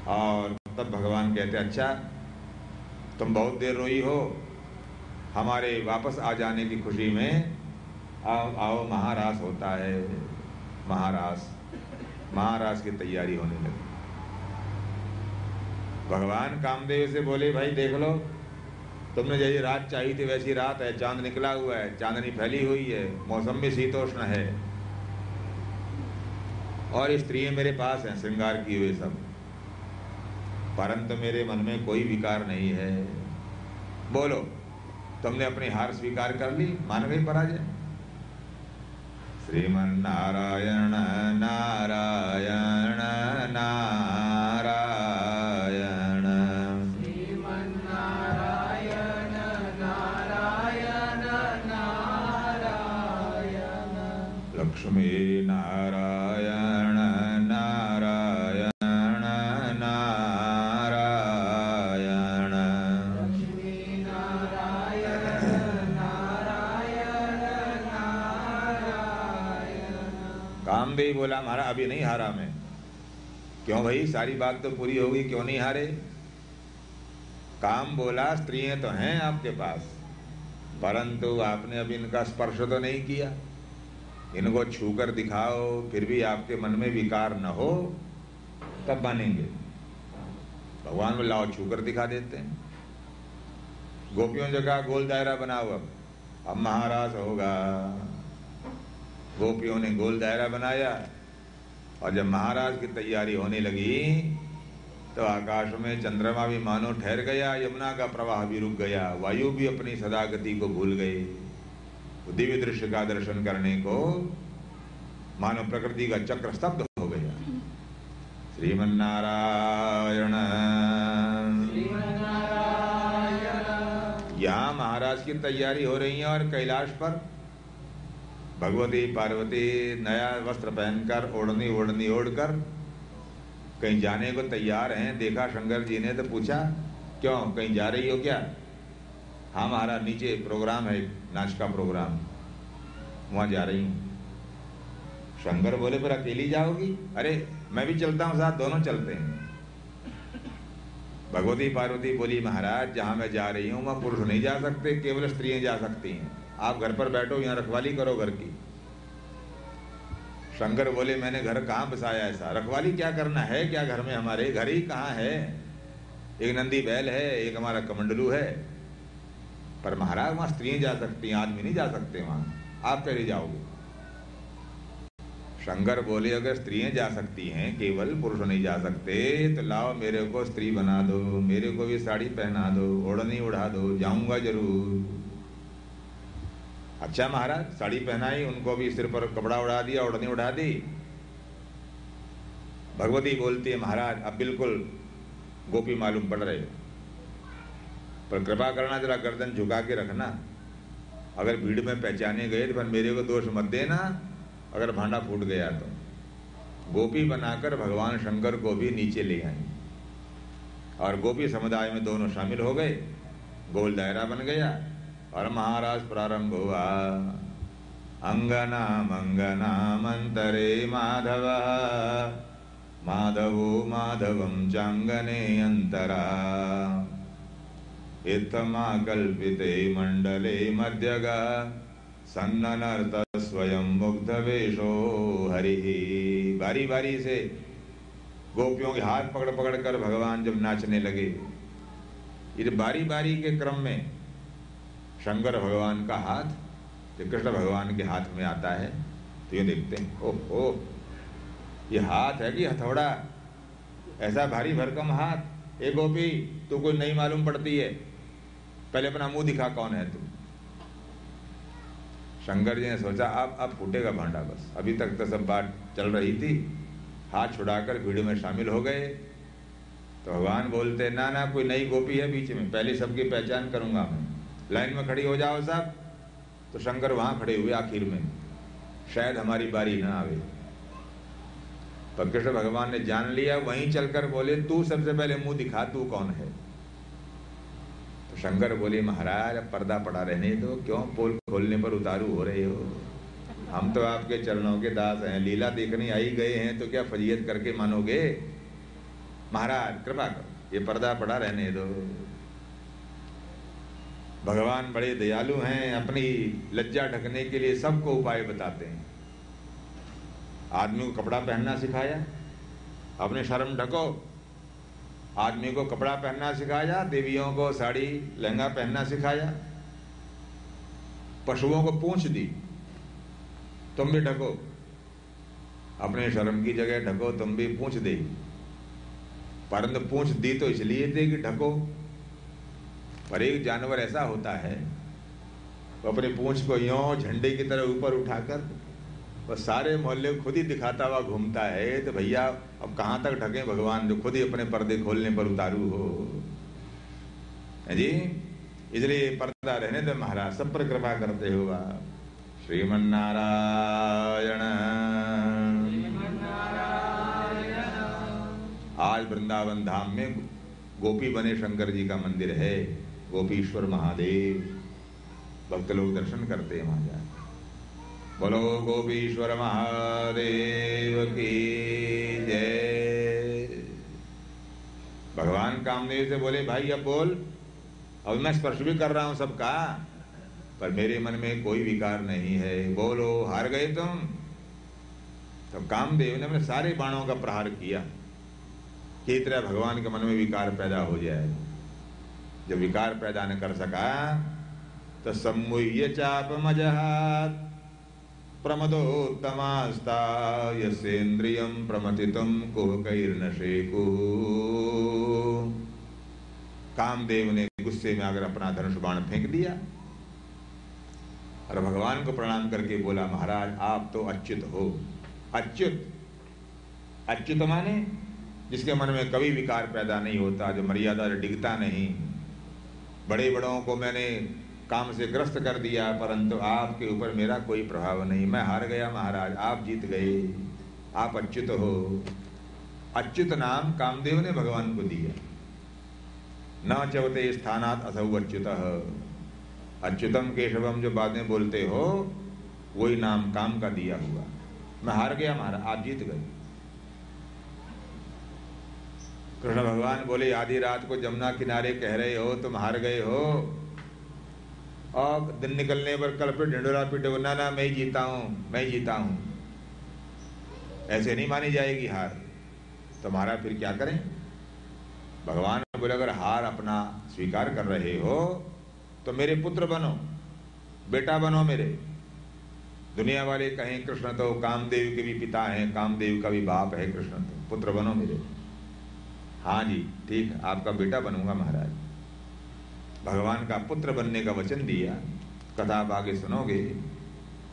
और तब भगवान कहते, अच्छा तुम बहुत देर रोई हो, हमारे वापस आ जाने की खुशी में आओ आओ, महारास होता है। महारास की तैयारी होने लगी। भगवान कामदेव से बोले, भाई देख लो, तुमने जैसी रात चाहिए थी वैसी रात है। चांद निकला हुआ है, चांदनी फैली हुई है, मौसम भी शीतोष्ण है और स्त्रियां मेरे पास हैं श्रृंगार किए हुए सब, परंतु मेरे मन में कोई विकार नहीं है। बोलो, तुमने अपनी हार स्वीकार कर ली, मान गई पराजय? श्रीमन नारायण नारायण नारायण श्रीमन नारायण नारायण नारायण लक्ष्मी नारायण नारायण नारायण लक्ष्मी नारायण नारायण नारायण। कामदेव बोला, हमारा अभी नहीं हारा मैं। क्यों भाई, सारी बात तो पूरी होगी, क्यों नहीं हारे? काम बोला, स्त्रियां तो हैं आपके पास, परंतु आपने अभी इनका स्पर्श तो नहीं किया। इनको छूकर दिखाओ, फिर भी आपके मन में विकार न हो, तब मानेंगे। भगवान बोले लाओ छू कर दिखा देते हैं। गोपियों ने कहा गोल दायरा बनाओ, अब महाराज होगा। गोपियों ने गोल दायरा बनाया और जब महाराज की तैयारी होने लगी तो आकाश में चंद्रमा भी मानो ठहर गया, यमुना का प्रवाह भी रुक गया, वायु भी अपनी सदा गति को भूल गए। दिव्य दृश्य का दर्शन करने को मानो प्रकृति का चक्र स्तब्ध हो गया। श्रीमन्नारायण। यहाँ महाराज की तैयारी हो रही है और कैलाश पर भगवती पार्वती नया वस्त्र पहनकर ओढ़नी ओढ़कर कहीं जाने को तैयार हैं। देखा शंकर जी ने तो पूछा क्यों, कहीं जा रही हो क्या? हाँ महाराज, नीचे प्रोग्राम है, नाच का प्रोग्राम, वहां जा रही हूं। शंकर बोले फिर अकेली जाओगी? अरे मैं भी चलता हूं साथ, दोनों चलते हैं। भगवती पार्वती बोली महाराज जहां मैं जा रही हूं वहां पुरुष नहीं जा सकते, केवल स्त्रियां जा सकती हैं। आप घर पर बैठो, यहाँ रखवाली करो घर की। शंकर बोले मैंने घर कहाँ बसाया ऐसा, रखवाली क्या करना है क्या घर में, हमारे घर ही कहाँ है। एक नंदी बैल है, एक हमारा कमंडलू है, पर महाराज वहां स्त्रियां जा सकती हैं, आदमी नहीं जा सकते वहां, आप कैसे जाओगे? शंकर बोले अगर स्त्रियां जा सकती हैं, केवल पुरुष नहीं जा सकते, तो लाओ मेरे को स्त्री बना दो, मेरे को भी साड़ी पहना दो, ओढ़नी उड़ा दो, जाऊंगा जरूर। अच्छा महाराज, साड़ी पहनाई, उनको भी सिर पर कपड़ा उड़ा दिया, ओढ़नी उड़ा दी। भगवती बोलती है महाराज अब बिल्कुल गोपी मालूम पड़ रहे हो, पर कृपा करना जरा गर्दन झुका के रखना, अगर भीड़ में पहचाने गए तो पर मेरे को दोष मत देना, अगर भांडा फूट गया तो। गोपी बनाकर भगवान शंकर को भी नीचे ले आई और गोपी समुदाय में दोनों शामिल हो गए, गोल दायरा बन गया और महाराज प्रारंभ हुआ। अंगना मंगना मंतरे माधव, माधवो माधवम चांगने अंतरा, इत्थमा कल्पिते मंडले मध्यगा, सन्ननर्त स्वयं मुग्ध वेशो हरि। बारी बारी से गोपियों के हाथ पकड़ पकड़ कर भगवान जब नाचने लगे, इस बारी बारी के क्रम में शंकर भगवान का हाथ जब कृष्ण भगवान के हाथ में आता है तो ये देखते हैं ओहो ये हाथ है कि हथौड़ा, ऐसा भारी भरकम हाथ। ए गोपी तू कोई नहीं मालूम पड़ती है, पहले अपना मुंह दिखा कौन है तू। शंकर जी ने सोचा अब फूटेगा भांडा, बस अभी तक तो सब बात चल रही थी। हाथ छुड़ाकर भीड़ में शामिल हो गए तो भगवान बोलते ना ना कोई नई गोपी है बीच में, पहले सबकी पहचान करूंगा मैं, लाइन में खड़ी हो जाओ सब। तो शंकर वहां खड़े हुए आखिर में, शायद हमारी बारी ना आवे। पर कृष्ण भगवान ने जान लिया, वहीं चलकर बोले तू सबसे पहले मुंह दिखा, तू कौन है। तो शंकर बोले महाराज अब पर्दा पड़ा रहने दो, क्यों पोल खोलने पर उतारू हो रहे हो, हम तो आपके चरणों के दास हैं, लीला देखने आई गए हैं, तो क्या फजीयत करके मानोगे। महाराज कृपा करो, ये पर्दा पड़ा रहने दो। भगवान बड़े दयालु हैं, अपनी लज्जा ढकने के लिए सबको उपाय बताते हैं। आदमी को कपड़ा पहनना सिखाया, अपने शर्म ढको। आदमी को कपड़ा पहनना सिखाया, देवियों को साड़ी लहंगा पहनना सिखाया। पशुओं को पूंछ दी, तुम भी ढको, अपने शर्म की जगह ढको, तुम भी पूंछ दे। परंतु पूंछ दी तो इसलिए थे कि ढको, पर एक जानवर ऐसा होता है वो अपनी पूंछ को यों झंडे की तरह ऊपर उठाकर वो सारे मोहल्ले खुद ही दिखाता हुआ घूमता है। तो भैया अब कहाँ तक ढके भगवान, जो खुद ही अपने पर्दे खोलने पर उतारू हो जी। इसलिए पर्दा रहने दो महाराज, सब पर कृपा करते हो आप। श्रीमन्नारायण। आज वृंदावन धाम में गोपी बने शंकर जी का मंदिर है, गोपीश्वर महादेव। भक्त लोग दर्शन करते हैं वहां जाकर। बोलो गोपीश्वर महादेव की जय। भगवान कामदेव से बोले भाई अब बोल, अब मैं स्पर्श भी कर रहा हूं सबका, पर मेरे मन में कोई विकार नहीं है, बोलो हार गए तुम। तो कामदेव ने अपने सारे बाणों का प्रहार किया, कि इतना भगवान के मन में विकार पैदा हो जाए। जब विकार पैदा न कर सका तो सम्मुह्य चाप मजहात प्रमदोत्तमास्ता यस्येन्द्रियं प्रमथितं कुहकैर्न शेकुः। कामदेव ने गुस्से में आकर अपना धनुष बाण फेंक दिया और भगवान को प्रणाम करके बोला, महाराज आप तो अच्युत हो। अच्युत, अच्युत माने जिसके मन में कभी विकार पैदा नहीं होता, जो मर्यादा से डिगता नहीं। बड़े बड़ों को मैंने काम से ग्रस्त कर दिया, परंतु आपके ऊपर मेरा कोई प्रभाव नहीं। मैं हार गया महाराज, आप जीत गए, आप अच्युत हो। अच्युत नाम कामदेव ने भगवान को दिया। न चवते स्थानात असौ अच्युतः। अच्युतम केशवम जो बातें बोलते हो वही नाम काम का दिया हुआ। मैं हार गया महाराज, आप जीत गए। कृष्ण भगवान बोले, आधी रात को जमुना किनारे कह रहे हो तुम हार गए हो, और दिन निकलने पर कल फिर ढिंडोरा पीटो, ना ना मैं ही जीता हूं, मैं ही जीता हूं। ऐसे नहीं मानी जाएगी हार। तुम्हारा फिर क्या करें? भगवान बोले, अगर हार अपना स्वीकार कर रहे हो तो मेरे पुत्र बनो, बेटा बनो मेरे। दुनिया वाले कहें कृष्ण तो कामदेव के भी पिता हैं, कामदेव का भी बाप है कृष्ण, तो पुत्र बनो मेरे। हाँ जी ठीक, आपका बेटा बनूंगा महाराज। भगवान का पुत्र बनने का वचन दिया। कथा आप आगे सुनोगे।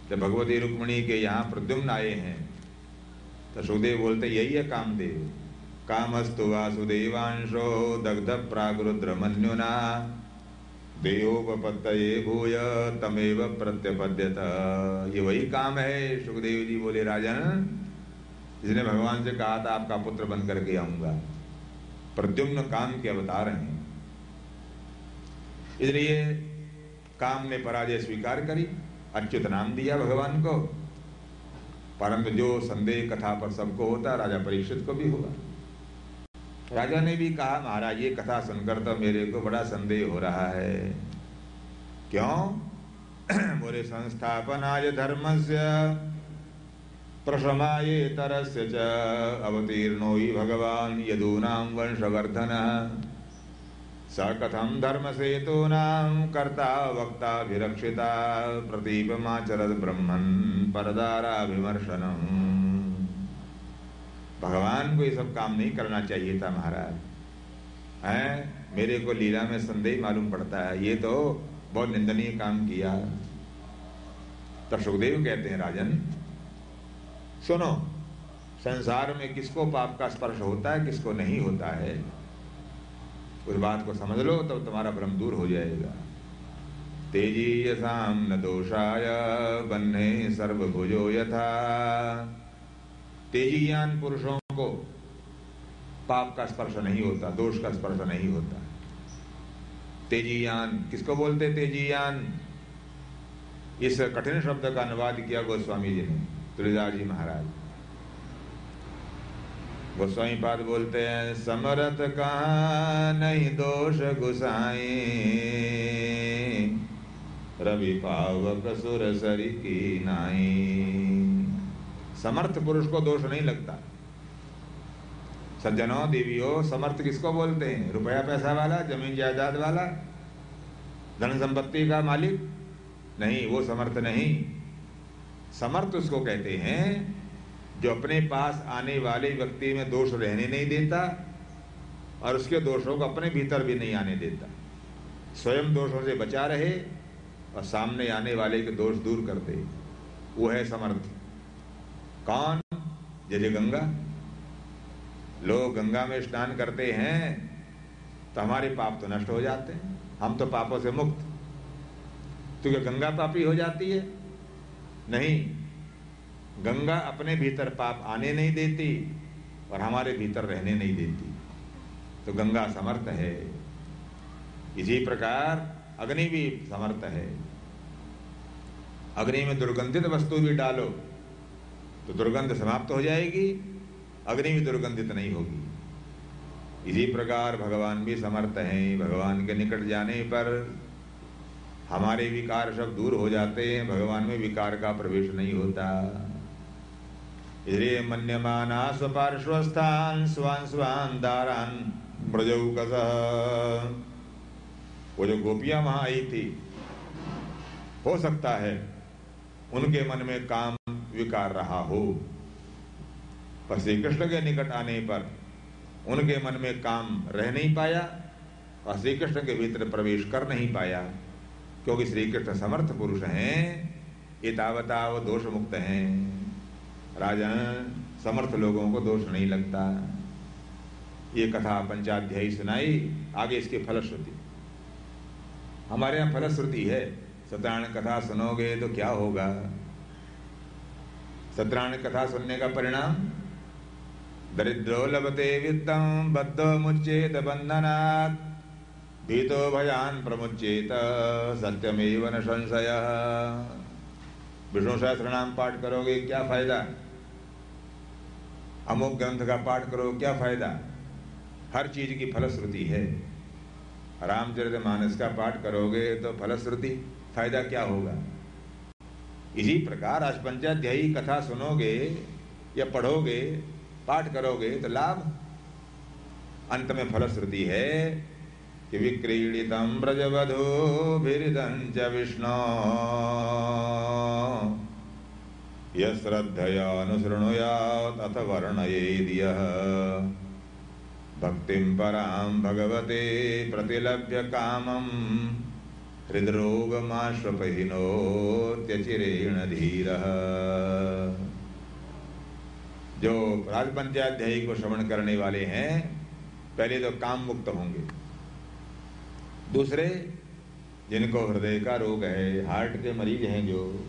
जब भगवती रुक्मिणी के यहाँ प्रद्युम्न आए हैं तो सुखदेव बोलते, यही है कामदेव। कामस्तु वासुदेवांशो दग्ध प्रागरुद्रमन्युना देहोपपत्तये भूय तमेव प्रत्यपद्यत। ये वही काम है। सुखदेव जी बोले, राजन जिसने भगवान से कहा था आपका पुत्र बन करके आऊंगा। प्रद्युम्न काम के अवतार हैं। इसलिए काम ने पराजय स्वीकार करी, अच्युत नाम दिया भगवान को। परंतु जो संदेह कथा पर सबको होता, राजा परीक्षित को भी हुआ। राजा ने भी कहा, महाराज ये कथा सुनकर तो मेरे को बड़ा संदेह हो रहा है। क्यों? बोले, संस्थापनाय धर्मस्य प्रशमाये तरस्य च अवतीर्णो हि भगवान यदूनां वंशवर्धनः स कथं धर्मसेतूनां कर्ता वक्ता विरक्षिता प्रतीपमाचरत् ब्रह्मन् परदाराभिमर्शनम्। भगवान को ये सब काम नहीं करना चाहिए था महाराज। हैं, मेरे को लीला में संदेह मालूम पड़ता है, ये तो बहुत निंदनीय काम किया। तब सुखदेव कहते हैं, राजन सुनो, संसार में किसको पाप का स्पर्श होता है, किसको नहीं होता है, उस बात को समझ लो तो तुम्हारा भ्रम दूर हो जाएगा। तेजी यसाम न दोषाय बन्ने सर्वभुजो यथा। तेजीयान पुरुषों को पाप का स्पर्श नहीं होता, दोष का स्पर्श नहीं होता। तेजीयान किसको बोलते? तेजीयान, इस कठिन शब्द का अनुवाद किया गोस्वामी जी ने, तुलसीदास जी महाराज। गोस्वामी पाद बोलते हैं, समरथ कहाँ नहीं दोष गुसाई, रवि पावक सुर सरी की नाई। समर्थ पुरुष को दोष नहीं लगता। सज्जनों देवियों, समर्थ किसको बोलते हैं? रुपया पैसा वाला, जमीन जायदाद वाला, धन संपत्ति का मालिक नहीं, वो समर्थ नहीं। समर्थ उसको कहते हैं जो अपने पास आने वाले व्यक्ति में दोष रहने नहीं देता और उसके दोषों को अपने भीतर भी नहीं आने देता। स्वयं दोषों से बचा रहे और सामने आने वाले के दोष दूर कर दे, वो है समर्थ। कौन? जैसे गंगा। लोग गंगा में स्नान करते हैं तो हमारे पाप तो नष्ट हो जाते हैं, हम तो पापों से मुक्त। तो क्या गंगा पापी हो जाती है? नहीं, गंगा अपने भीतर पाप आने नहीं देती और हमारे भीतर रहने नहीं देती, तो गंगा समर्थ है। इसी प्रकार अग्नि भी समर्थ है। अग्नि में दुर्गंधित वस्तु भी डालो तो दुर्गंध समाप्त हो जाएगी, अग्नि भी दुर्गंधित नहीं होगी। इसी प्रकार भगवान भी समर्थ हैं। भगवान के निकट जाने पर हमारे विकार सब दूर हो जाते हैं, भगवान में विकार का प्रवेश नहीं होता। इसलिए मन्यमाना स्वपार्श्वस्थान स्वान स्वान दारान ब्रजौकसः। वो जो गोपियां वहां आई थी, हो सकता है उनके मन में काम विकार रहा हो, पर श्री कृष्ण के निकट आने पर उनके मन में काम रह नहीं पाया और श्री कृष्ण के भीतर प्रवेश कर नहीं पाया, क्योंकि श्री कृष्ण समर्थ पुरुष हैं, एतावताव दोष मुक्त हैं। राजन, समर्थ लोगों को दोष नहीं लगता। ये कथा पंचाध्यायी सुनाई, आगे इसकी फलश्रुति। हमारे यहाँ फलश्रुति है, सत्यनारायण कथा सुनोगे तो क्या होगा। सत्यनारायण कथा सुनने का परिणाम, दरिद्रो लभते वित्तम बद्धो मुच्येत बंधनात् भीतो भयान प्रमुच्येत सत्यमेव न संशयः। विष्णु सहस्रनाम पाठ करोगे क्या फायदा, अमुक ग्रंथ का पाठ करो क्या फायदा। हर चीज की फलश्रुति है। रामचरितमानस का पाठ करोगे तो फलश्रुति, फायदा क्या होगा। इसी प्रकार आज पंचाध्यायी कथा सुनोगे या पढ़ोगे, पाठ करोगे तो लाभ, अंत में फलश्रुति है कि विक्रीडितं ब्रजवधूभिरिदं च विष्णो यश्रद्धया अनुसृणुयात् अथ वर्णयेद् यः भक्तिं परां भगवते प्रतिलभ्य कामं हृद्रोगमाश्वपहिनोत्यचिरेण धीरः। जो राजपंचाध्यायी को श्रवण करने वाले हैं, पहले तो काम मुक्त होंगे, दूसरे जिनको हृदय का रोग है, हार्ट के मरीज हैं, जो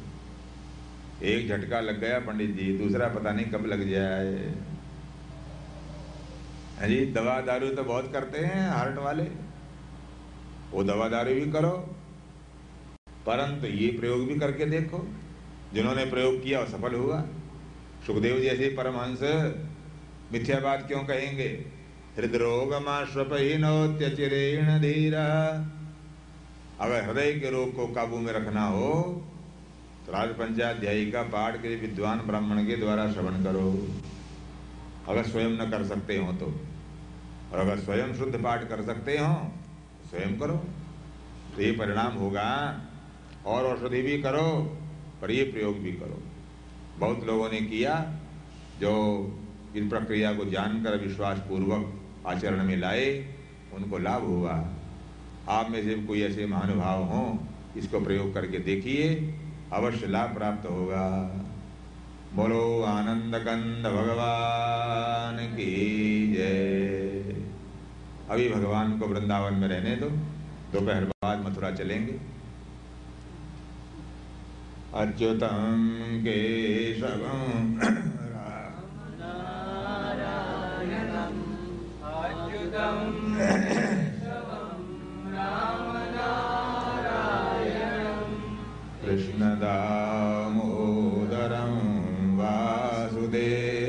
एक झटका लग गया पंडित जी, दूसरा पता नहीं कब लग जाए। जी, दवा दारू तो बहुत करते हैं हार्ट वाले, वो दवा दारू भी करो, परंतु ये प्रयोग भी करके देखो। जिन्होंने प्रयोग किया और सफल हुआ, सुखदेव जैसे परमहंस मिथ्या बात क्यों कहेंगे। हृदरोगमाश्वपहिनोत्यचिरेण धीरः। अगर हृदय के रोग को काबू में रखना हो तो राजपंचाध्यायी का पाठ के विद्वान ब्राह्मण के द्वारा श्रवण करो, अगर स्वयं न कर सकते हो तो। और अगर स्वयं शुद्ध पाठ कर सकते हो स्वयं करो, तो ये परिणाम होगा। और औषधि भी करो, पर ये प्रयोग भी करो। बहुत लोगों ने किया, जो इन प्रक्रिया को जानकर विश्वास पूर्वक आचरण में लाए, उनको लाभ हुआ। आप में से कोई ऐसे महानुभाव हों, इसको प्रयोग करके देखिए, अवश्य लाभ प्राप्त होगा। बोलो आनंद कंद भगवान की जय। अभी भगवान को वृंदावन में रहने दो, दोपहर बाद मथुरा चलेंगे। अच्युतम केशवम नारायणम् अच्युतम् केशवम् राम नारायणम् कृष्ण दामोदरं वासुदेव